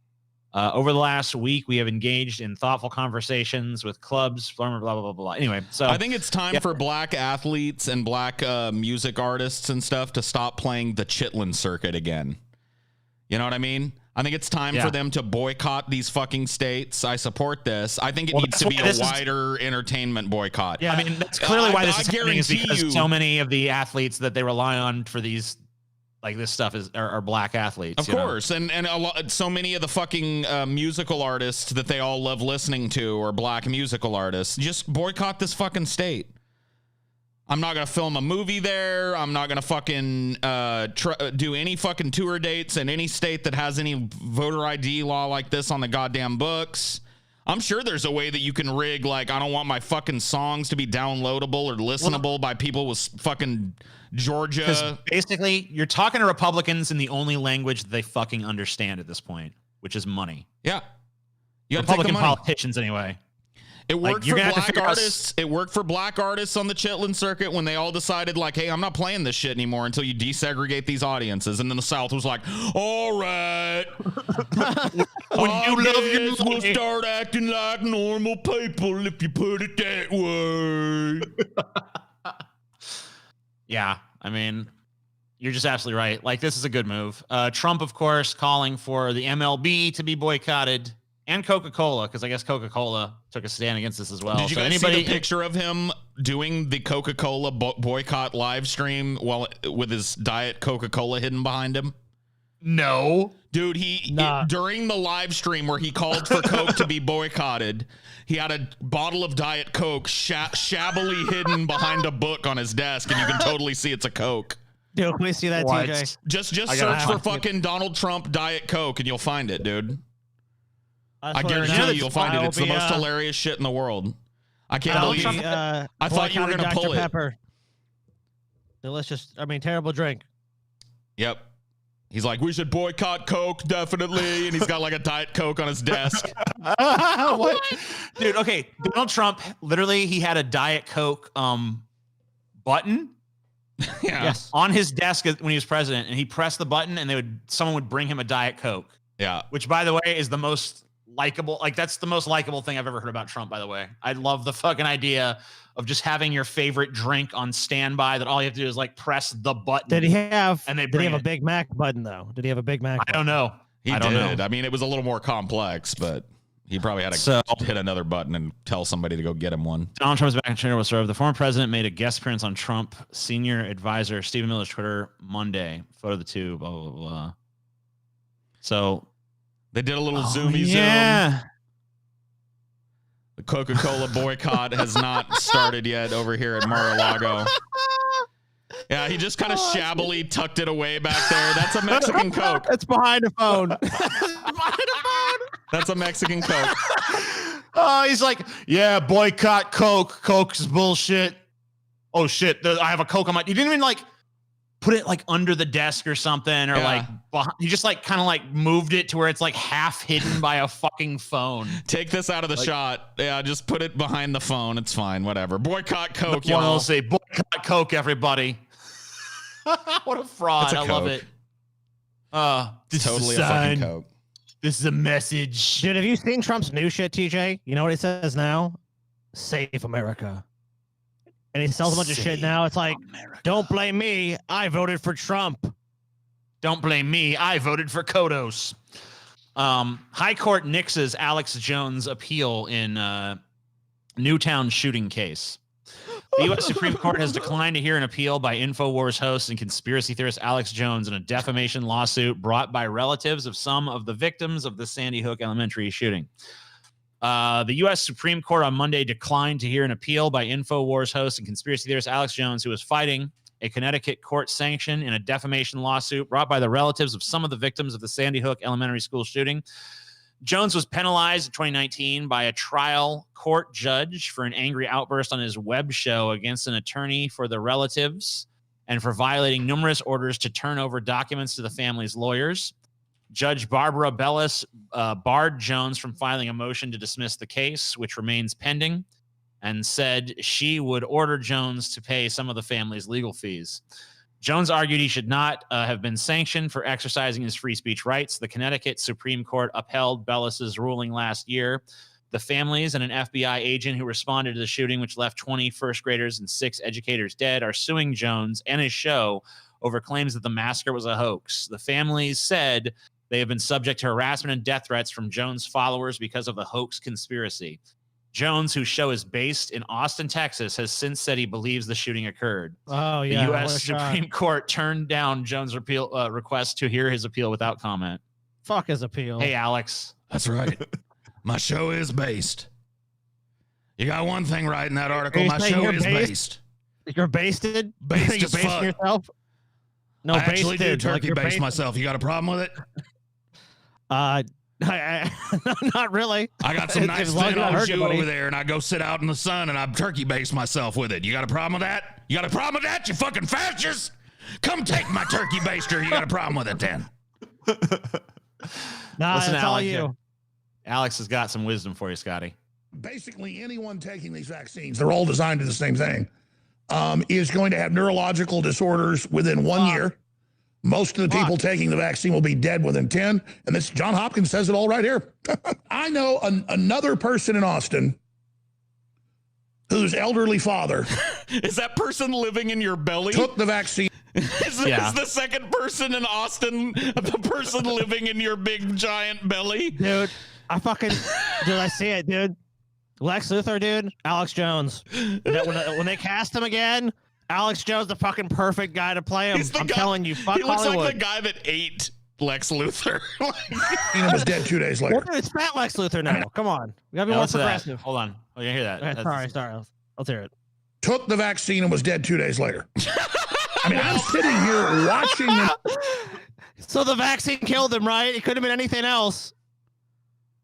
Over the last week, we have engaged in thoughtful conversations with clubs, blah, blah, blah, blah, blah. Anyway, so I think it's time for black athletes and black music artists and stuff to stop playing the Chitlin circuit again. You know what I mean? I think it's time for them to boycott these fucking states. I support this. I think it needs to be a wider entertainment boycott. Yeah, I mean, that's clearly why this is happening, is because so many of the athletes that they rely on for these, like this stuff, are black athletes. Of course, and so many of the fucking musical artists that they all love listening to are black musical artists. Just boycott this fucking state. I'm not going to film a movie there. I'm not going to fucking do any fucking tour dates in any state that has any voter ID law like this on the goddamn books. I'm sure there's a way that you can rig, like, I don't want my fucking songs to be downloadable or listenable by people with fucking Georgia. Because basically, you're talking to Republicans in the only language that they fucking understand at this point, which is money. Yeah. You gotta Republican take the money. politicians, anyway. It worked you're for gonna have to black figure out artists. It worked for black artists on the Chitlin circuit when they all decided, like, hey, I'm not playing this shit anymore until you desegregate these audiences. And then the South was like, all right. When you love your we'll money. start acting like normal people if you put it that way. Yeah, I mean, you're just absolutely right. Like, this is a good move. Trump, of course, calling for the MLB to be boycotted. And Coca-Cola, because I guess Coca-Cola took a stand against this as well. Did you guys see the picture of him doing the Coca-Cola boycott live stream with his Diet Coca-Cola hidden behind him? No. Dude, during the live stream where he called for Coke to be boycotted, he had a bottle of Diet Coke shabbily hidden behind a book on his desk, and you can totally see it's a Coke. Dude, can we see that, What? TJ? Just search for fucking Donald Trump Diet Coke, and you'll find it, dude. I guarantee you'll find it. It's the most hilarious shit in the world. I can't believe I thought you were going to pull it. Pepper. Delicious. I mean, terrible drink. Yep. He's like, we should boycott Coke, definitely. And he's got like a Diet Coke on his desk. What? Dude, okay. Donald Trump, literally, he had a Diet Coke button on his desk when he was president. And he pressed the button and someone would bring him a Diet Coke. Yeah. Which, by the way, is the most likable. Like, that's the most likable thing I've ever heard about Trump, by the way. I love the fucking idea of just having your favorite drink on standby that all you have to do is like press the button. Did he have a it. Big Mac button though? Did he have a Big Mac button? I don't know. He did. I mean, it was a little more complex, but he probably had to hit another button and tell somebody to go get him one. Donald Trump's back in Twitter will serve. The former president made a guest appearance on Trump senior advisor Stephen Miller's Twitter Monday. Photo of the two, blah, blah, blah. So they did a little zoomy zoom. The Coca-Cola boycott has not started yet over here at Mar-a-Lago. Yeah, he just kind of shabbily tucked it away back there. That's a Mexican Coke. It's behind a phone. That's a Mexican Coke. Oh, he's like, yeah, boycott Coke. Coke's bullshit. Oh, shit. I have a Coke on my... He didn't even, like, put it, like, under the desk or something. Or, like, behind, he just, like, kind of, like, moved it to where it's, like, half hidden by a fucking phone. Take this out of the shot. Yeah, just put it behind the phone. It's fine. Whatever. Boycott Coke, y'all. y'all. Say, boycott Coke, everybody. What a fraud. I love it. This totally is a fucking sign. Coke. This is a message. Dude, have you seen Trump's new shit, TJ? You know what he says now? Save America. And he sells a bunch of shit now. It's like, don't blame me. I voted for Trump. Don't blame me. I voted for Kodos. High Court nixes Alex Jones' appeal in Newtown shooting case. The U.S. Supreme Court has declined to hear an appeal by InfoWars host and conspiracy theorist Alex Jones in a defamation lawsuit brought by relatives of some of the victims of the Sandy Hook Elementary shooting. The U.S. Supreme Court on Monday declined to hear an appeal by InfoWars host and conspiracy theorist Alex Jones, who was fighting a Connecticut court sanction in a defamation lawsuit brought by the relatives of some of the victims of the Sandy Hook Elementary School shooting. Jones was penalized in 2019 by a trial court judge for an angry outburst on his web show against an attorney for the relatives and for violating numerous orders to turn over documents to the family's lawyers. Judge Barbara Bellis barred Jones from filing a motion to dismiss the case, which remains pending, and said she would order Jones to pay some of the family's legal fees. Jones argued he should not have been sanctioned for exercising his free speech rights. The Connecticut Supreme Court upheld Bellis's ruling last year. The families and an FBI agent who responded to the shooting, which left 20 first graders and 6 educators dead, are suing Jones and his show over claims that the massacre was a hoax. The families said they have been subject to harassment and death threats from Jones' followers because of the hoax conspiracy. Jones, whose show is based in Austin, Texas, has since said he believes the shooting occurred. Oh, yeah. The U.S. Supreme Court turned down Jones' request to hear his appeal without comment. Fuck his appeal. Hey, Alex. That's right. My show is based. You got one thing right in that article. My show is based. You're basted? Based You're as basting fuck. yourself? No, I actually do basted, like turkey you're baste basted. myself. You got a problem with it? Not really. I got some nice As long as thin you're not au hurting jus anybody. over there, and I go sit out in the sun and I turkey baste myself with it. You got a problem with that? You got a problem with that, you fucking fascist? Come take my turkey baster. You got a problem with it then? Nah, Listen, that's all Alex, you. Alex has got some wisdom for you, Scotty. Basically, anyone taking these vaccines, they're all designed to do the same thing, is going to have neurological disorders within 1 year. Most of the people taking the vaccine will be dead within 10. And this John Hopkins says it all right here. I know another person in Austin whose elderly father Is that person living in your belly? took the vaccine. Is the second person in Austin the person living in your big giant belly? Dude, dude, I see it, dude. Lex Luthor, dude. Alex Jones. When they cast him again, Alex Jones, the fucking perfect guy to play him. He's the I'm guy- telling you, fuck He looks Hollywood. like the guy that ate Lex Luthor. He was dead 2 days later. It's fat Lex Luthor now. Come on. We gotta be more Listen to that. progressive. Hold on. Oh, you hear that? Okay, That's- sorry. Let's hear it. Took the vaccine and was dead 2 days later. I mean, I'm sitting here watching him. So the vaccine killed him, right? It could have been anything else.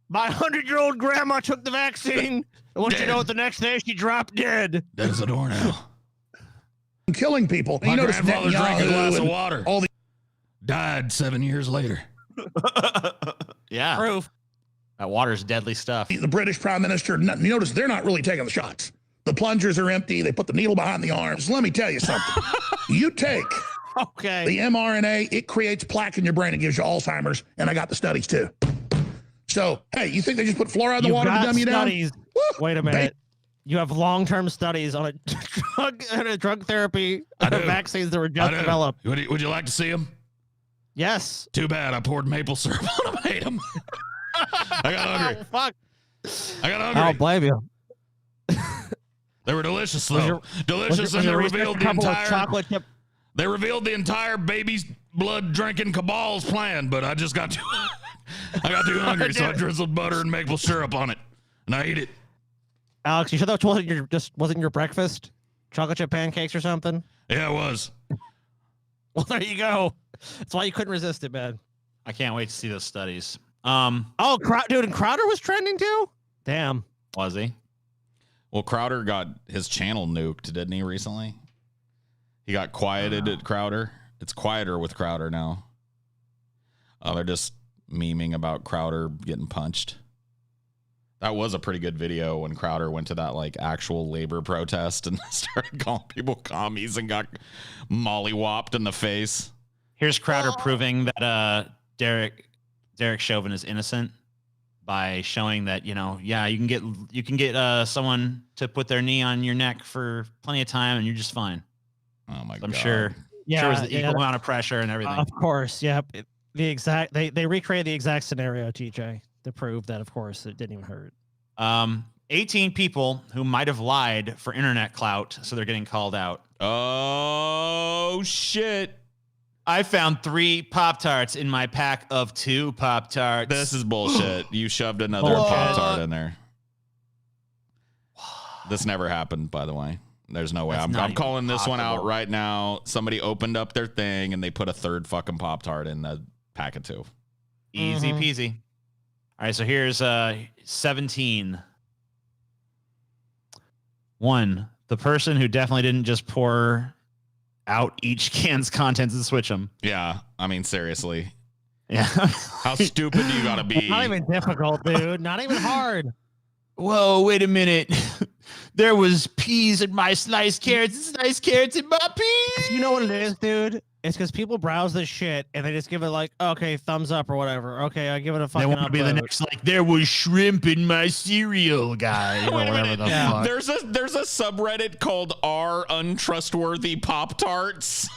My 100-year-old grandma took the vaccine. I want you to know what the next day she dropped dead. Dead as a doornail. killing people. My You notice grandfather drank a Netanyahu glass of and water. all the Died 7 years later. Yeah. Proof. That water's deadly stuff. the British Prime Minister, you notice they're not really taking the shots. The plungers are empty. They put the needle behind the arms. Let me tell you something. You take Okay. the mRNA, it creates plaque in your brain and gives you Alzheimer's. And I got the studies too. So, hey, you think they just put fluoride in the You've water to got dumb you down? studies. Woo! Wait a minute. You have long-term studies on a drug therapy I do. vaccines that were I just do. developed. Would you like to see him? Yes. Too bad I poured maple syrup on him. I ate him. I got hungry. Oh, fuck. I got I hungry. don't blame you. They were delicious Was though. your- Delicious, Was and they your research revealed a the couple of entire. chocolate chip? They revealed the entire baby's blood drinking cabal's plan, but I just got too. I got too hungry, so I drizzled butter and maple syrup on it, and I ate it. Alex, you sure that wasn't your breakfast? Chocolate chip pancakes or something? Yeah, it was. Well, there you go. That's why you couldn't resist it, man. I can't wait to see those studies. Oh, dude, and Crowder was trending too? Damn. Was he? Well, Crowder got his channel nuked, didn't he, recently? He got quieted at Crowder. It's quieter with Crowder now. They're just memeing about Crowder getting punched. That was a pretty good video when Crowder went to that like actual labor protest and started calling people commies and got mollywopped in the face. Here's Crowder proving that Derek Chauvin is innocent by showing that, you can get someone to put their knee on your neck for plenty of time and you're just fine. Oh my So god! I'm sure. Yeah, Sure, it was the yeah, equal amount of pressure and everything. Of course, yep. They recreated the exact scenario, TJ, to prove that, of course, it didn't even hurt. 18 people who might have lied for internet clout, so they're getting called out. Oh shit! I found 3 Pop-Tarts in my pack of 2 Pop-Tarts. This is bullshit. You shoved another Bullshit. Pop-Tart in there. This never happened, by the way. There's no way. That's I'm not even calling this one out possible. right now. Somebody opened up their thing and they put a third fucking Pop-Tart in the pack of 2. Easy Mhm. peasy. All right, so here's 17. 1, the person who definitely didn't just pour out each can's contents and switch them. Yeah, I mean, seriously. Yeah. How stupid do you gotta be? Not even difficult, dude. Not even hard. Whoa, wait a minute. There was peas in my sliced carrots, sliced carrots in my peas. You know what it is, dude? It's because people browse this shit and they just give it like, okay, thumbs up or whatever. Okay, I give it a They fucking want to be the upvote. next, like, there was shrimp in my cereal, guy. Or Wait a whatever minute. the Yeah. fuck. There's a subreddit called R Untrustworthy Pop-Tarts.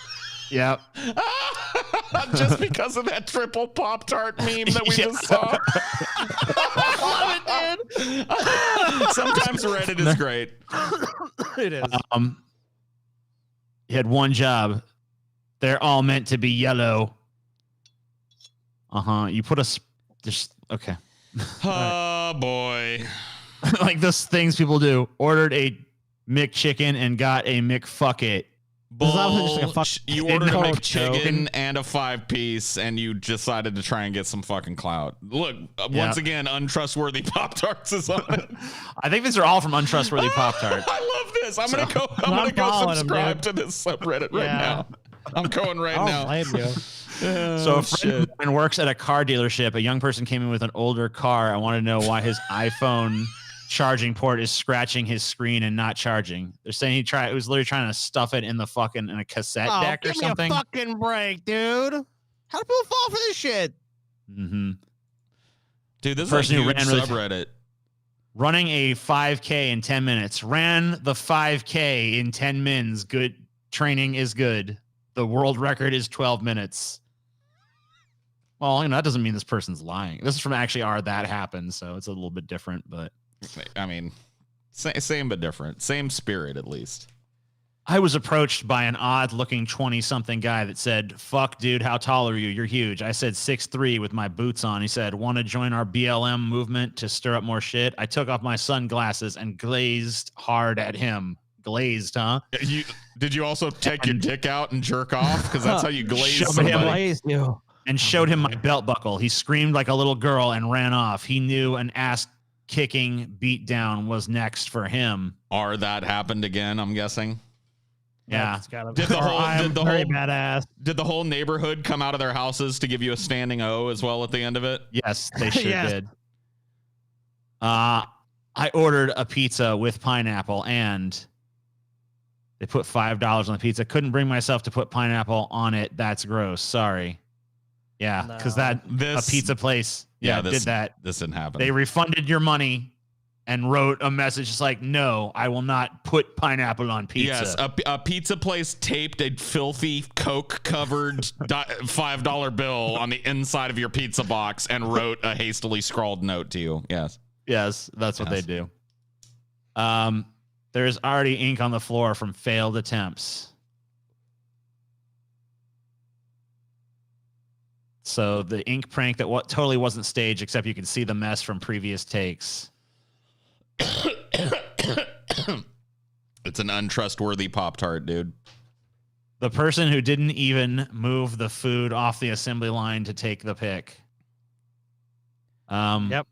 Yep. Just because of that triple Pop-Tart meme that we just saw. I love it, dude. Sometimes Reddit is great. It is. You had one job. They're all meant to be yellow. You put just okay. Oh boy. Like those things people do. Ordered a McChicken and got a McFucket. This is obviously just like a You fucking ordered a total McChicken joke. and a 5-piece, and you decided to try and get some fucking clout. Look, once again, untrustworthy Pop-Tarts is on it. I think these are all from untrustworthy Pop-Tart. I love this. I'm gonna go I'm following 'em, subscribe dude. to this subreddit right Yeah. now. I'm going right I now. don't blame you. So a friend of mine works at a car dealership. A young person came in with an older car. I want to know why his iPhone charging port is scratching his screen and not charging. They're saying he was literally trying to stuff it in the fucking in a cassette deck or give something. me a fucking break, dude. How do people fall for this shit? Mm-hmm. Dude, this Person is who a huge ran really subreddit. Running a 5K in 10 minutes. Ran the 5K in 10 mins. Good training is good. The world record is 12 minutes. Well, that doesn't mean this person's lying. This is from actually that happened, so it's a little bit different, but I mean, same but different. Same spirit, at least. I was approached by an odd-looking 20-something guy that said, "Fuck, dude, how tall are you? You're huge." I said 6'3" with my boots on. He said, "Want to join our BLM movement to stir up more shit?" I took off my sunglasses and glazed hard at him. Glazed, huh? Did you also take your dick out and jerk off? Because that's how you glaze Shove him somebody. Blaze you. And showed him my belt buckle. He screamed like a little girl and ran off. He knew an ass-kicking beatdown was next for him. Or that happened again, I'm guessing. Yeah. That's gotta Did the or whole- I'm did the very whole- badass. Did the whole neighborhood come out of their houses to give you a standing O as well at the end of it? Yes, they sure Yes. did. I ordered a pizza with pineapple, and they put $5 on the pizza. Couldn't bring myself to put pineapple on it. That's gross. Sorry. Yeah, because a pizza place did that. This didn't happen. They refunded your money and wrote a message just like, "No, I will not put pineapple on pizza." Yes, a pizza place taped a filthy Coke-covered $5 bill on the inside of your pizza box and wrote a hastily scrawled note to you. Yes. Yes, that's what they Yes. do. There's already ink on the floor from failed attempts. So the ink prank that totally wasn't staged, except you can see the mess from previous takes. It's an untrustworthy Pop-Tart, dude. The person who didn't even move the food off the assembly line to take the pic. Yep.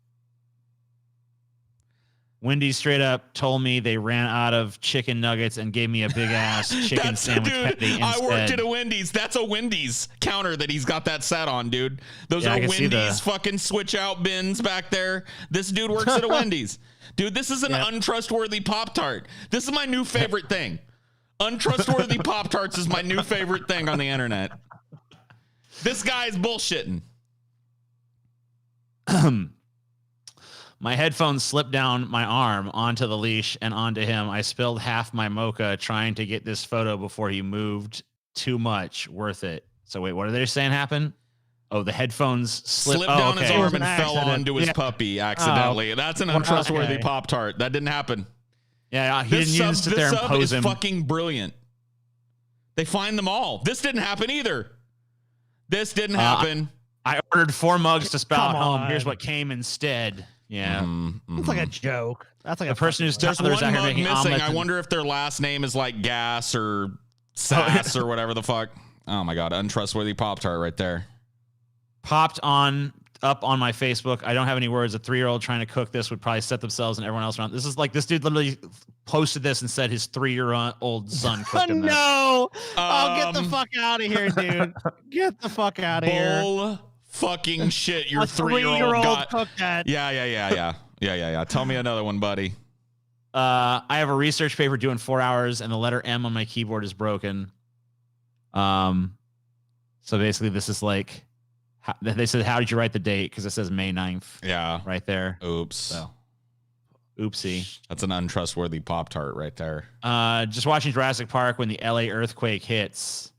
Wendy's straight up told me they ran out of chicken nuggets and gave me a big ass chicken sandwich patty instead. I worked at a Wendy's. That's a Wendy's counter that he's got that set on, dude. Those Yeah, I are can see Wendy's fucking switch out bins back there. This dude works at a Wendy's. Dude, this is an untrustworthy Pop-Tart. This is my new favorite thing. Untrustworthy Pop-Tarts is my new favorite thing on the internet. This guy's bullshitting. My headphones slipped down my arm onto the leash and onto him. I spilled half my mocha trying to get this photo before he moved. Too much. Worth it. So wait, what are they saying happened? Oh, the headphones slipped Down his arm and It was an fell accident. onto his puppy accidentally. That's an untrustworthy Pop-Tart. That didn't happen. Yeah, he didn't even sit there and sub pose is him. fucking brilliant. They find them all. This didn't happen either. This didn't happen. I ordered 4 mugs to spout Come home. on. Here's what came instead. Yeah. It's like a joke. That's like The person who's There's toddlers one out here mug making missing. omelets I and- wonder if their last name is like Gas or Sass or whatever the fuck. Oh my god, untrustworthy Pop-Tart right there. popped up on my Facebook. I don't have any words. A 3-year-old trying to cook this would probably set themselves and everyone else around. This is like this dude literally posted this and said his 3-year-old son cooked him this. No! Oh, get the fuck out of here, dude. Get the fuck out of here. Bull fucking shit. Your A 3-year-old got. cooked that. Yeah. Tell me another one, buddy. I have a research paper due in 4 hours, and the letter M on my keyboard is broken. So basically, this is like, they said, "How did you write the date?" Because it says May 9th. Yeah. Right there. Oops. So, oopsie. That's an untrustworthy Pop-Tart right there. Just watching Jurassic Park when the LA earthquake hits.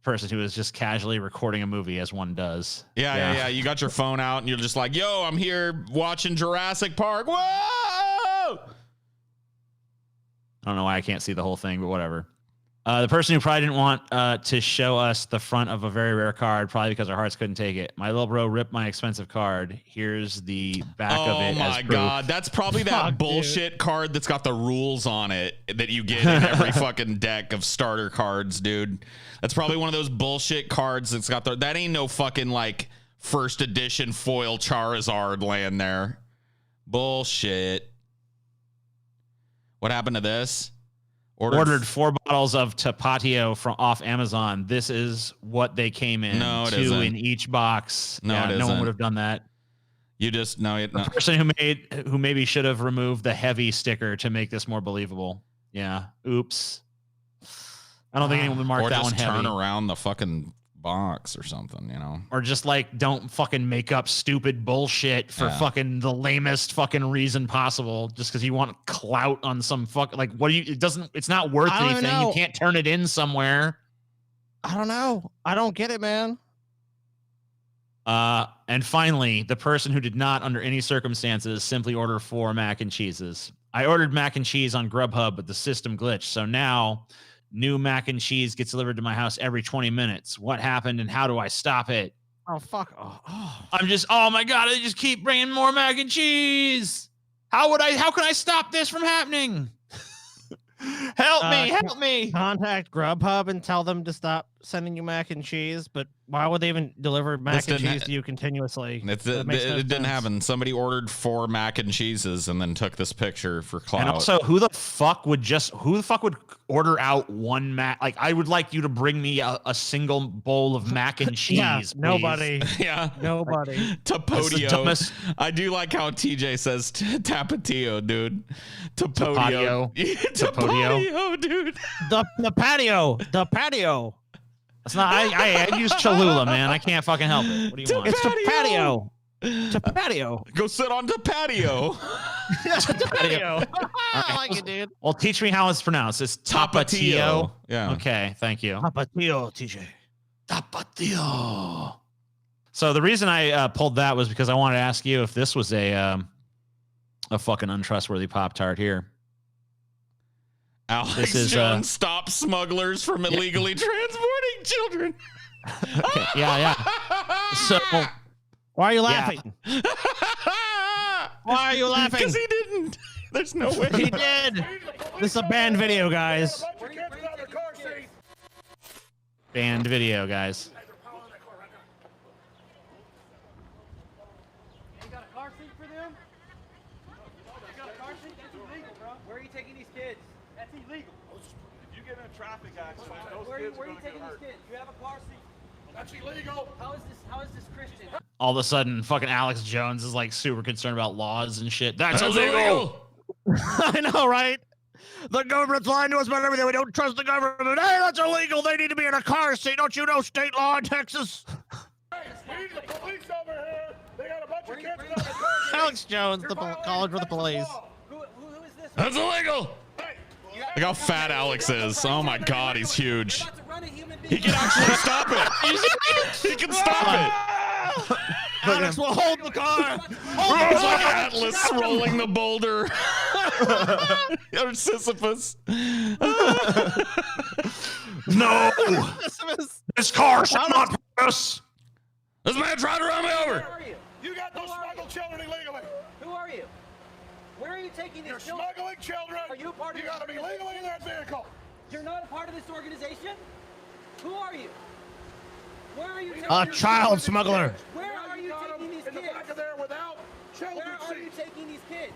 Person who is just casually recording a movie as one does. Yeah. You got your phone out and you're just like, yo, I'm here watching Jurassic Park. Whoa! I don't know why I can't see the whole thing, but whatever. The person who probably didn't want to show us the front of a very rare card, probably because our hearts couldn't take it. My little bro ripped my expensive card. Here's the back of it. Oh my God. That's probably that bullshit card that's got the rules on it that you get in every fucking deck of starter cards, dude. That's probably one of those bullshit cards that's got that ain't no fucking like first edition foil Charizard laying there. Bullshit. What happened to this? Ordered 4 bottles of Tapatio from off Amazon. This is what they came in. No, it 2 isn't. in each box. No, yeah, it no one isn't. would have done that. You just no. The person who maybe should have removed the heavy sticker to make this more believable. Yeah. Oops. I don't think anyone would mark or that just one heavy. turn around the fucking box or something, you know. Or just like don't fucking make up stupid bullshit for fucking the lamest fucking reason possible just because you want clout on some fuck like what do you it's not worth anything. You can't turn it in somewhere. I don't know. I don't get it, man. And finally, the person who did not under any circumstances simply order 4 mac and cheeses. I ordered mac and cheese on Grubhub, but the system glitched. So now new mac and cheese gets delivered to my house every 20 minutes. What happened and how do I stop it? Oh, fuck. Oh. I'm just, oh my God, they just keep bringing more mac and cheese. How can I stop this from happening? Help me. Contact Grubhub and tell them to stop sending you mac and cheese. But why would they even deliver mac and cheese to you continuously? It didn't happen. Somebody ordered 4 mac and cheeses and then took this picture for clout. And also, who the fuck would order out 1 mac? Like, I would like you to bring me a single bowl of mac and cheese. Yeah, please. nobody. Yeah. Nobody. Tapatio. I do like how TJ says Tapatio, dude. Tapatio. Tapatio, dude. The patio. The patio. It's not. I use Cholula, man. I can't fucking help it. What do you want? It's the patio. The patio. Go sit on the patio. The patio. I like it, dude. Well, teach me how it's pronounced. It's Tapatio. Yeah. Okay. Thank you. Tapatio, TJ. Tapatio. So the reason I pulled that was because I wanted to ask you if this was a fucking untrustworthy Pop-Tart here. Alex Jones, stop smugglers from illegally transporting children. Okay, yeah. So, why are you laughing? Why are you laughing? Because he didn't. There's no way. He did. This is a banned video, guys. Banned video, guys. You got a car seat for them? You got a car seat? That's illegal, bro. Where are you taking these kids? That's illegal. If you get in a traffic accident, those Where kids are are you going to get taking hurt. these kids? You have a car seat. That's illegal. How is this Christian? All of a sudden, fucking Alex Jones is like super concerned about laws and shit. That's illegal. I know, right? The government's lying to us about everything. We don't trust the government. Hey, that's illegal. They need to be in a car seat. Don't you know state law in Texas? We need the police over here. They got a bunch of kids in the car. Alex Jones, the college for the police. Who is this? That's illegal. Look how fat Alex is. Oh my God, he's huge. You're about to run a human being. He can actually stop it. He can stop it. Alex will hold the car. It's like Atlas rolling the boulder. Or Sisyphus. No, this car shall not pass. This man tried to run me over. Where are you? You got those smuggled children illegally. Who are you? Where are you taking these You're children? smuggling children. Are you a part of You got to be legally in that vehicle. You're not a part of this organization? Who are you? Where are you taking A your child kids? smuggler. Where are you got taking them these in the kids? back of there without children Where are you seats. taking these kids?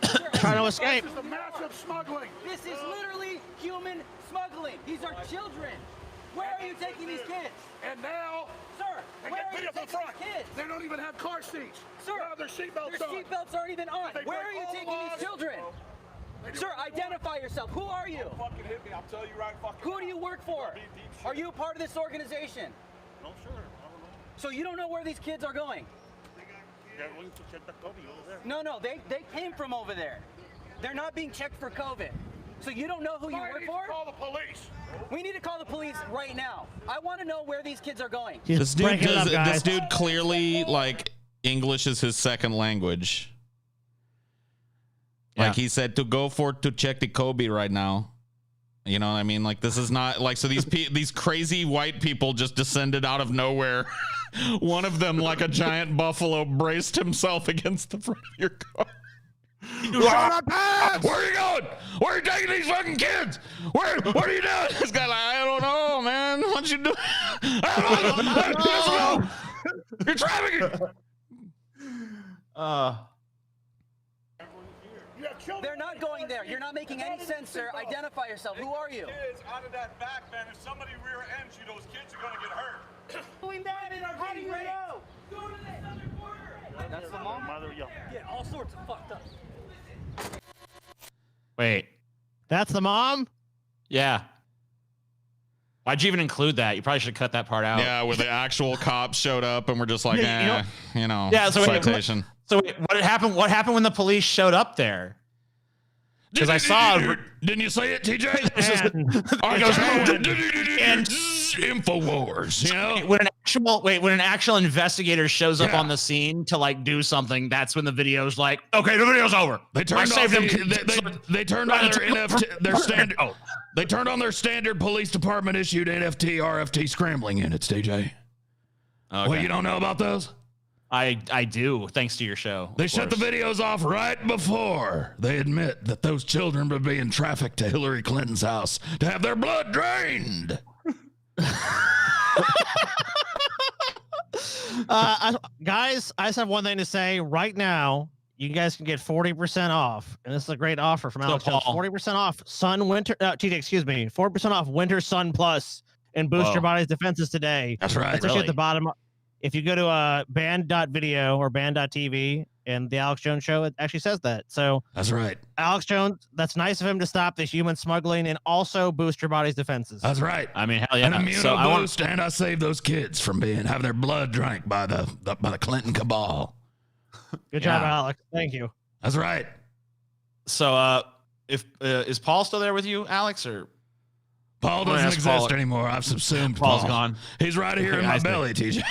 Sir, Trying to escape. This is the massive smuggling. This is literally human smuggling. These are children. Where are you taking these kids? And now Sir, they where get are beat you up in taking front. these kids? They don't even have car seats. Sir, they don't have their seatbelts Their on. seatbelts aren't even on. They Where break are you all the taking laws. these children? Sir, identify yourself. Who are you? Fucking hit me. I'll tell you right fucking Who do you work for? Be deep shit. Are you a part of this organization? No, sure. I don't know. So you don't know where these kids are going? They're going to check the Kobe over there. No, they came from over there. They're not being checked for COVID. So you don't know who you I work need for? to call the police. We need to call the police right now. I want to know where these kids are going. He's This dude breaking it up, guys. This dude clearly like English is his second language. Yeah. Like he said to check the Kobe right now. You know what I mean? Like, this is not like, so these crazy white people just descended out of nowhere. One of them, like a giant buffalo, braced himself against the front of your car. Where are you going? Where are you taking these fucking kids? What are you doing? This guy like, I don't know, man. What you doing? I don't know. You're trafficking. They're not going there. You're not making any sense, sir. Identify yourself. Who are you? Kids out of that back, man. If somebody rear ends you, those kids are gonna get hurt. Doing that? How do you know? Go to the southern border. That's the mom. Yeah, all sorts of fucked up. Wait. That's the mom? Yeah. Why'd you even include that? You probably should cut that part out. Yeah, where the actual cops showed up and we're just like, Yeah, yeah, so citation. So wait, what happened? What happened when the police showed up there? Because I saw. Didn't you say it, TJ? And Infowars, you know? When an actual investigator shows up on the scene to like do something, that's when the video's like, okay, the video's over. They turned I off saved them. they turned on their NFT, their standard. They turned on their standard police department issued NFT RFT scrambling units, TJ. Okay. Well, you don't know about those? I do, thanks to your show. They shut the videos off right before they admit that those children were being trafficked to Hillary Clinton's house to have their blood drained. Guys, I just have one thing to say right now. You guys can get 40% off, and this is a great offer from Alex Jones. 40% off TJ, excuse me, 40% off Winter Sun Plus and boost your body's defenses today. That's right. It's actually at the bottom. If you go to band.video or band.tv and the Alex Jones Show, it actually says that. So that's right. Alex Jones, that's nice of him to stop this human smuggling and also boost your body's defenses. That's right. I mean, hell yeah. An immuno boost, and I saved those kids from having their blood drank by the Clinton cabal. Good job, Alex. Thank you. That's right. So, if is Paul still there with you, Alex, or Paul doesn't exist anymore? I've subsumed Paul. Paul's gone. He's right here in my belly, TJ.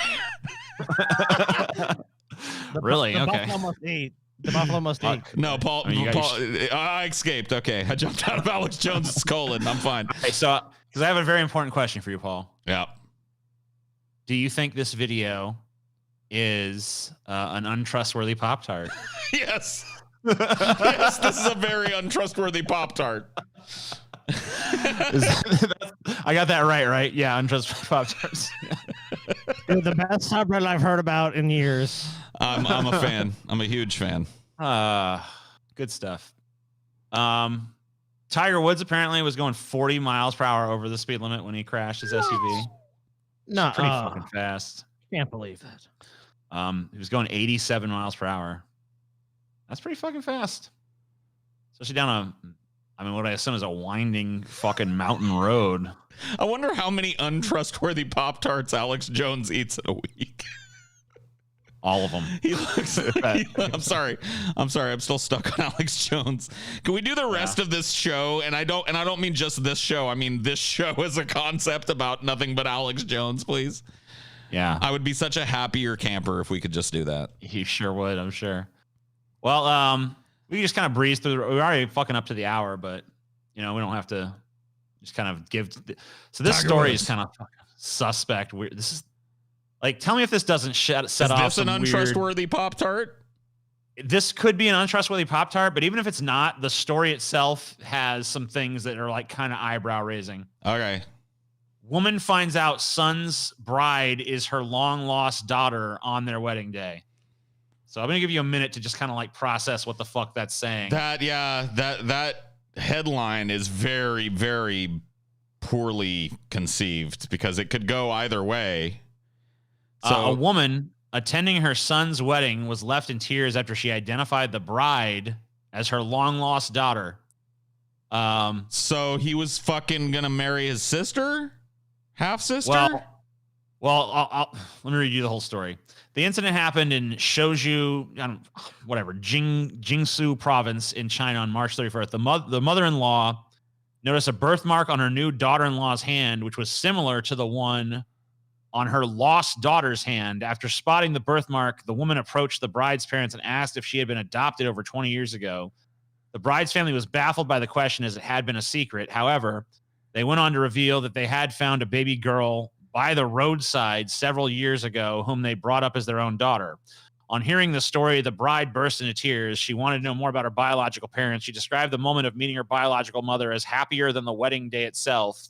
Really? The Okay. Buffalo must eat. The Buffalo must eat. No, Paul. I escaped. Okay, I jumped out of Alex Jones's colon. I'm fine. Okay, so because I have a very important question for you, Paul. Yeah. Do you think this video is an untrustworthy Pop-Tart? Yes. Yes, this is a very untrustworthy Pop-Tart. I got that right? Yeah, untrustworthy Pop-Tarts. Dude, the best subreddit I've heard about in years. I'm a fan. I'm a huge fan. Good stuff. Tiger Woods apparently was going 40 miles per hour over the speed limit when he crashed his SUV. No, Pretty fucking fast. Can't believe that. He was going 87 miles per hour. That's pretty fucking fast. Especially down what I assume is a winding fucking mountain road. I wonder how many untrustworthy Pop-Tarts Alex Jones eats in a week. All of them. I'm sorry. I'm still stuck on Alex Jones. Can we do the rest of this show? And I don't mean just this show. I mean this show as a concept about nothing but Alex Jones, please. Yeah. I would be such a happier camper if we could just do that. He sure would, I'm sure. Well, we can just kind of breeze through. We're already fucking up to the hour, but we don't have to just kind of give. So this story is kind of suspect. Weird. This is like, tell me if this doesn't set off. Is this an untrustworthy Pop-Tart? This could be an untrustworthy Pop-Tart, but even if it's not, the story itself has some things that are like kind of eyebrow raising. Okay. Woman finds out son's bride is her long lost daughter on their wedding day. So I'm gonna give you a minute to just kind of like process what the fuck that's saying. That headline is very, very poorly conceived because it could go either way. So a woman attending her son's wedding was left in tears after she identified the bride as her long lost daughter. So he was fucking gonna marry his sister? Half sister? Well, let me read you the whole story. The incident happened in Jiangsu province in China on March 31st. The mother-in-law noticed a birthmark on her new daughter-in-law's hand, which was similar to the one on her lost daughter's hand. After spotting the birthmark, the woman approached the bride's parents and asked if she had been adopted over 20 years ago. The bride's family was baffled by the question as it had been a secret. However, They went on to reveal that they had found a baby girl by the roadside several years ago, whom they brought up as their own daughter. On hearing the story, the bride burst into tears. She wanted to know more about her biological parents. She described the moment of meeting her biological mother as happier than the wedding day itself.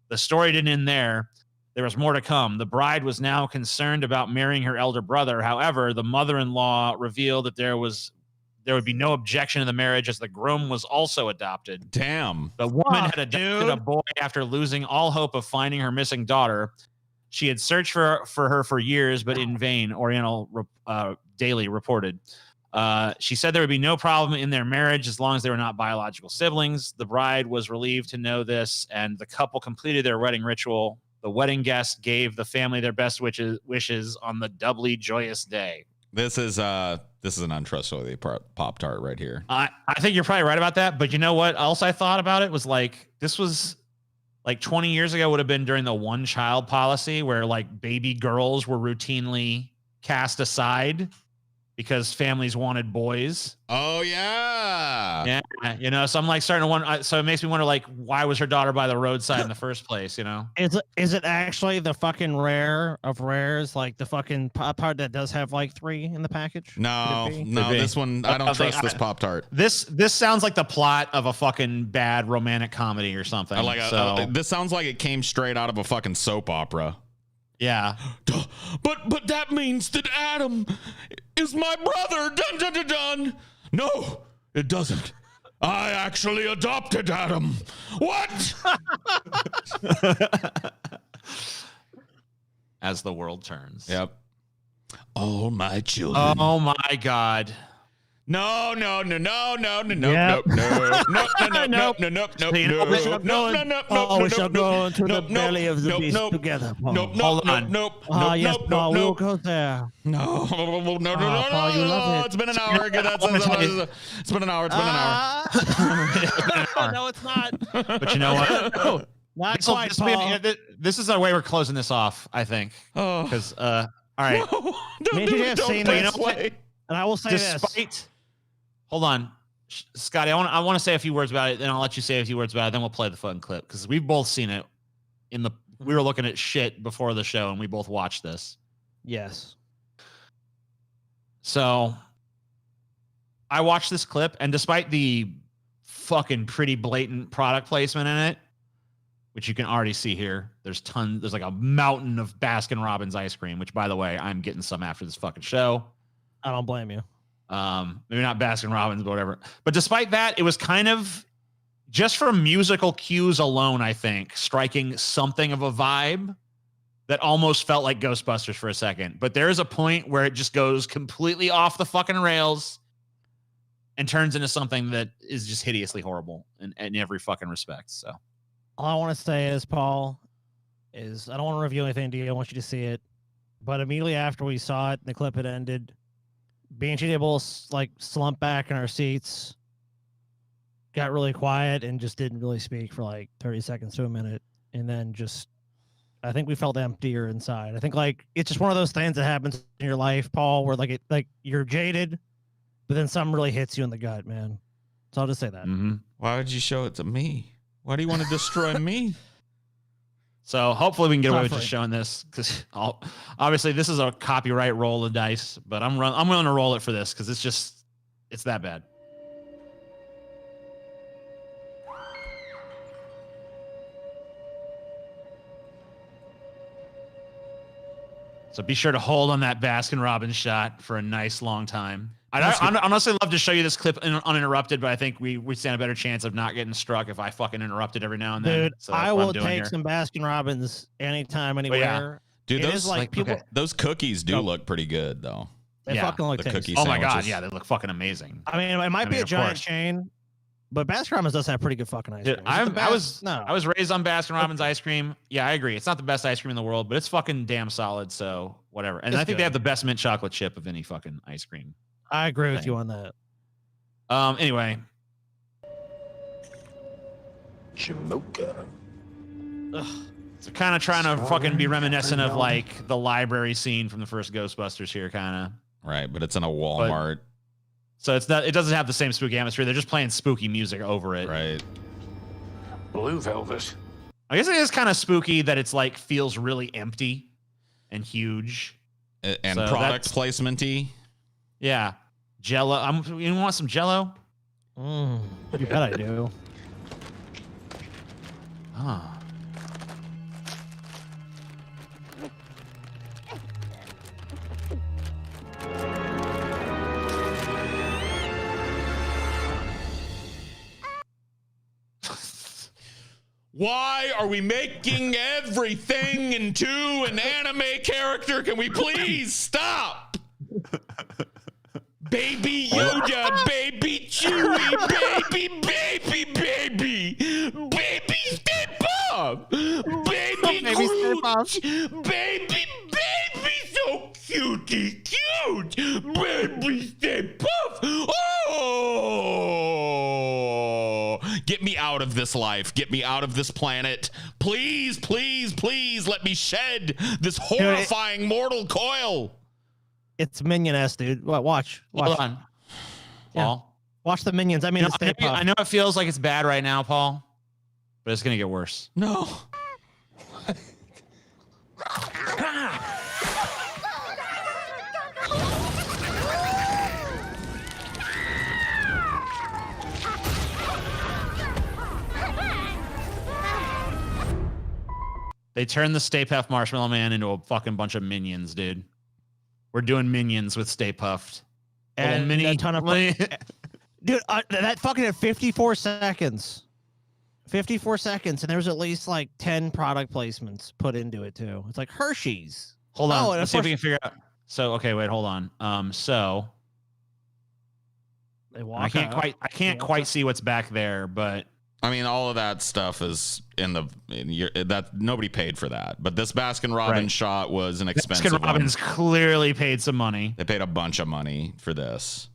The story didn't end there. There was more to come. The bride was now concerned about marrying her elder brother. However, the mother-in-law revealed that there would be no objection to the marriage as the groom was also adopted. Damn. The woman had adopted a boy after losing all hope of finding her missing daughter. She had searched for her for years, but in vain, Oriental Daily reported. She said there would be no problem in their marriage as long as they were not biological siblings. The bride was relieved to know this, and the couple completed their wedding ritual. The wedding guests gave the family their best wishes on the doubly joyous day. This is an untrustworthy Pop-Tart right here. I think you're probably right about that, but you know what else I thought about it was like, this was like 20 years ago would have been during the one child policy where like baby girls were routinely cast aside because families wanted boys. Oh yeah. Yeah. You know, so I'm like starting to wonder. So it makes me wonder, like, why was her daughter by the roadside in the first place? You know, Is it actually the fucking rare of rares, like the fucking Pop-Tart that does have like 3 in the package? No, Could be. this one, I don't trust this Pop-Tart. This sounds like the plot of a fucking bad romantic comedy or something. This sounds like it came straight out of a fucking soap opera. Yeah. But that means that Adam is my brother. Dun dun dun dun. No, it doesn't. I actually adopted Adam. What? As the world turns. Yep. All my children. Oh my God. No. Yep. We shall go into the belly of the beast together, Paul. Hold on. Yes, Paul, we'll go there. No. Paul, you love it. It's been an hour. It's been an hour. No, it's not. But you know what? Not quite, Paul. This is our way we're closing this off, I think. Oh. Because, all right. And I will say this. Hold on, Scotty. I want to say a few words about it, then I'll let you say a few words about it. Then we'll play the fun clip because we've both seen it. We were looking at shit before the show, and we both watched this. Yes. So I watched this clip, and despite the fucking pretty blatant product placement in it, which you can already see here, there's like a mountain of Baskin Robbins ice cream. Which, by the way, I'm getting some after this fucking show. I don't blame you. Maybe not Baskin Robbins, but whatever. But despite that, it was kind of just from musical cues alone, I think, striking something of a vibe that almost felt like Ghostbusters for a second. But there is a point where it just goes completely off the fucking rails and turns into something that is just hideously horrible in every fucking respect. So all I want to say is, Paul, I don't want to reveal anything to you. I want you to see it. But immediately after we saw it, the clip had ended. Being able to like slump back in our seats, got really quiet and just didn't really speak for like 30 seconds to a minute. And then I think we felt emptier inside. I think like it's just one of those things that happens in your life, Paul, where like you're jaded, but then something really hits you in the gut, man. So I'll just say that. Mm-hmm. Why would you show it to me? Why do you want to destroy me? So hopefully we can get away with just showing this because obviously this is a copyright roll of dice, but I'm willing to roll it for this because it's that bad. So be sure to hold on that Baskin Robbins shot for a nice long time. I'd honestly love to show you this clip uninterrupted, but I think we stand a better chance of not getting struck if I fucking interrupt it every now and then. Dude, So I will take some Baskin Robbins anytime, anywhere. Dude, those like people. Okay. Those cookies do look pretty good though. They fucking look the tasty. cookie Oh my god, sandwiches. yeah, they look fucking amazing. I mean, it might be a of giant course. chain, but Baskin Robbins does have pretty good fucking ice cream. Dude, Is it the I best? was raised on Baskin Robbins ice cream. Yeah, I agree. It's not the best ice cream in the world, but it's fucking damn solid. So whatever. And It's I think good. they have the best mint chocolate chip of any fucking ice cream. I agree with you on that. Anyway, so kind of trying to fucking be reminiscent of like the library scene from the first Ghostbusters here, kind of. Right, but it's in a Walmart. So it's not. It doesn't have the same spooky atmosphere. They're just playing spooky music over it. Right. Blue velvet. I guess it is kind of spooky that it's like feels really empty and huge. And So product placement-y. Yeah. Jello. You want some Jello? You bet I do. Ah. Why are we making everything into an anime character? Can we please stop? Baby Yoda, baby Chewie, baby Stay Puft, baby Groot, baby, so cutie cute, baby Stay Puft. Oh, get me out of this life. Get me out of this planet. Please, please, please let me shed this horrifying mortal coil. It's Minion-esque, dude. Watch. Hold on. Yeah. Paul. Watch the Minions. I mean, the Stay Puft. I know it feels like it's bad right now, Paul, but it's going to get worse. No. They turned the Stay Puft Marshmallow Man into a fucking bunch of minions, dude. We're doing minions with Stay Puft. And a ton of dude, that fucking at 54 seconds. 54 seconds, and there was at least like 10 product placements put into it too. It's like Hershey's. Hold on. Oh, and Let's of see if we course- can figure out. So, okay, wait, hold on. So They walk I can't out. quite see what's back there, but I mean, all of that stuff is that nobody paid for that. But this Baskin Robbins shot was an expensive Baskin Robbins clearly paid some money. They paid a bunch of money for this.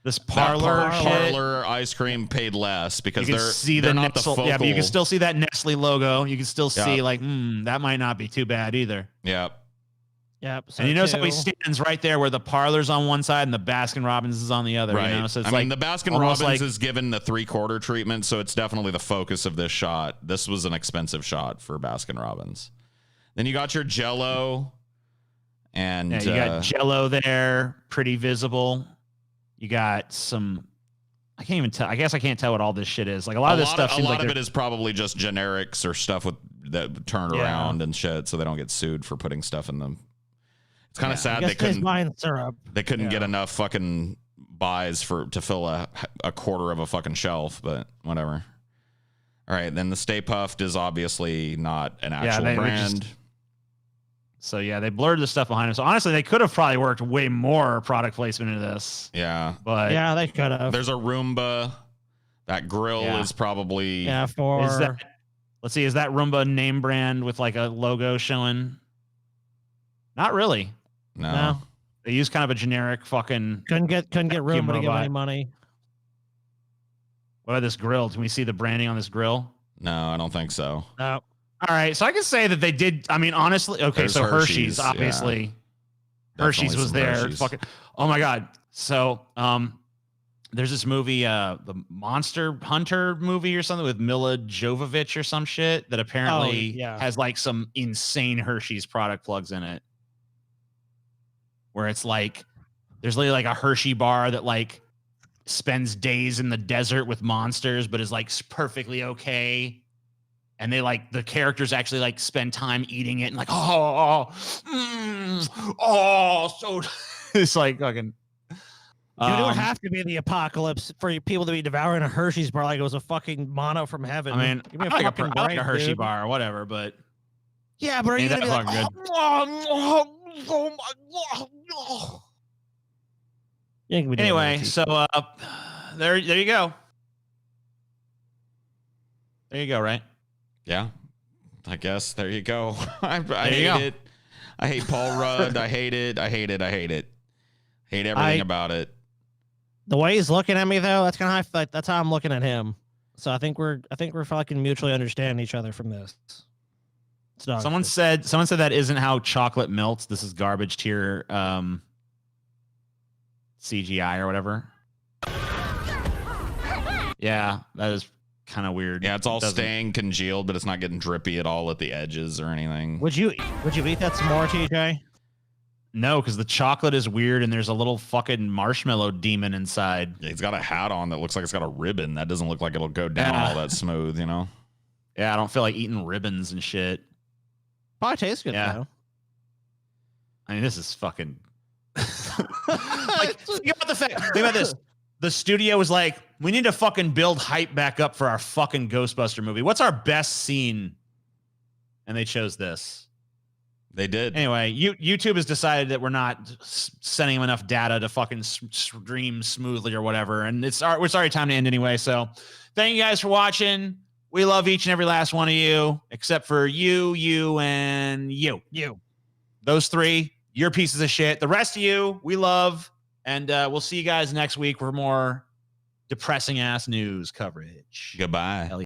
This parlor shit. Parlor ice cream paid less because You can see they're the not the Nestle, focal. yeah, but you can still see that Nestle logo. You can still see Yeah. like, that might not be too bad either. Yep. Yep. So And you notice how he two. stands right there where the parlor's on one side and the Baskin Robbins is on the other. Right. You know? So it's I like mean, the Baskin almost Robbins like- is given the 3/4 treatment, so it's definitely the focus of this shot. This was an expensive shot for Baskin Robbins. Then you got your Jello, and Yeah, you got Jello there, pretty visible. You got some. I can't even tell. I guess I can't tell what all this shit is. Like a lot of this stuff seems a lot like of it is probably just generics or stuff that turn Yeah. around and shit, so they don't get sued for putting stuff in them. It's kind of I sad guess they he's couldn't. buying syrup. They couldn't get enough fucking buys to fill a quarter of a fucking shelf, but whatever. All right, then the Stay Puft is obviously not an actual they brand. just- So yeah, they blurred the stuff behind him. So honestly, they could have probably worked way more product placement into this. Yeah, But Yeah, they could have. there's a Roomba. That grill Yeah. is probably Yeah, for is that, let's see, is that Roomba name brand with like a logo showing? Not really. no. They use kind of a generic fucking. couldn't get room to give robot. any money. What about this grill? Can we see the branding on this grill? No, I don't think so. No. All right, so I can say that they did. I mean, honestly, okay. There's So Hershey's, Hershey's, yeah. obviously, Hershey's Definitely was some there. Hershey's. Fucking, oh my god. So, there's this movie, the Monster Hunter movie or something with Mila Jovovich or some shit that apparently yeah. has like some insane Hershey's product plugs in it, where it's like there's literally like a Hershey bar that like spends days in the desert with monsters, but is like perfectly okay. And they like the characters actually like spend time eating it and like, so it's like fucking. Dude, it would have to be the apocalypse for people to be devouring a Hershey's bar like it was a fucking mono from heaven. I mean, Give me I like, fucking I like a break, Hershey dude. bar or whatever, but Yeah, but are you ain't gonna that be like, fucking good. oh my You ain't gonna be doing Anyway, that, so there you go. There you go, right? Yeah, I guess there you go. I you hate go. it. I hate Paul Rudd. I hate it. I hate it. I hate it. Hate everything about it. The way he's looking at me though, that's kind of that's how I'm looking at him. So I think we're fucking mutually understanding each other from this. It's not Someone said that isn't how chocolate melts. This is garbage tier CGI or whatever. Yeah, that is kind of weird. Yeah, it's all Doesn't- staying congealed, but it's not getting drippy at all at the edges or anything. Would you eat that s'more, TJ? No, because the chocolate is weird and there's a little fucking marshmallow demon inside. He's got a hat on that looks like it's got a ribbon. That doesn't look like it'll go down all that smooth, you know? Yeah, I don't feel like eating ribbons and shit. Probably tastes good, Yeah. though. I mean, this is fucking. Like, think about the fact. Think about this. The studio was like, we need to fucking build hype back up for our fucking Ghostbuster movie. What's our best scene? And they chose this. They did. Anyway, YouTube has decided that we're not sending them enough data to fucking stream smoothly or whatever. And it's already time to end anyway. So thank you guys for watching. We love each and every last one of you, except for you, and you. You. Those three, you're pieces of shit. The rest of you, we love. And we'll see you guys next week for more depressing ass news coverage. Goodbye.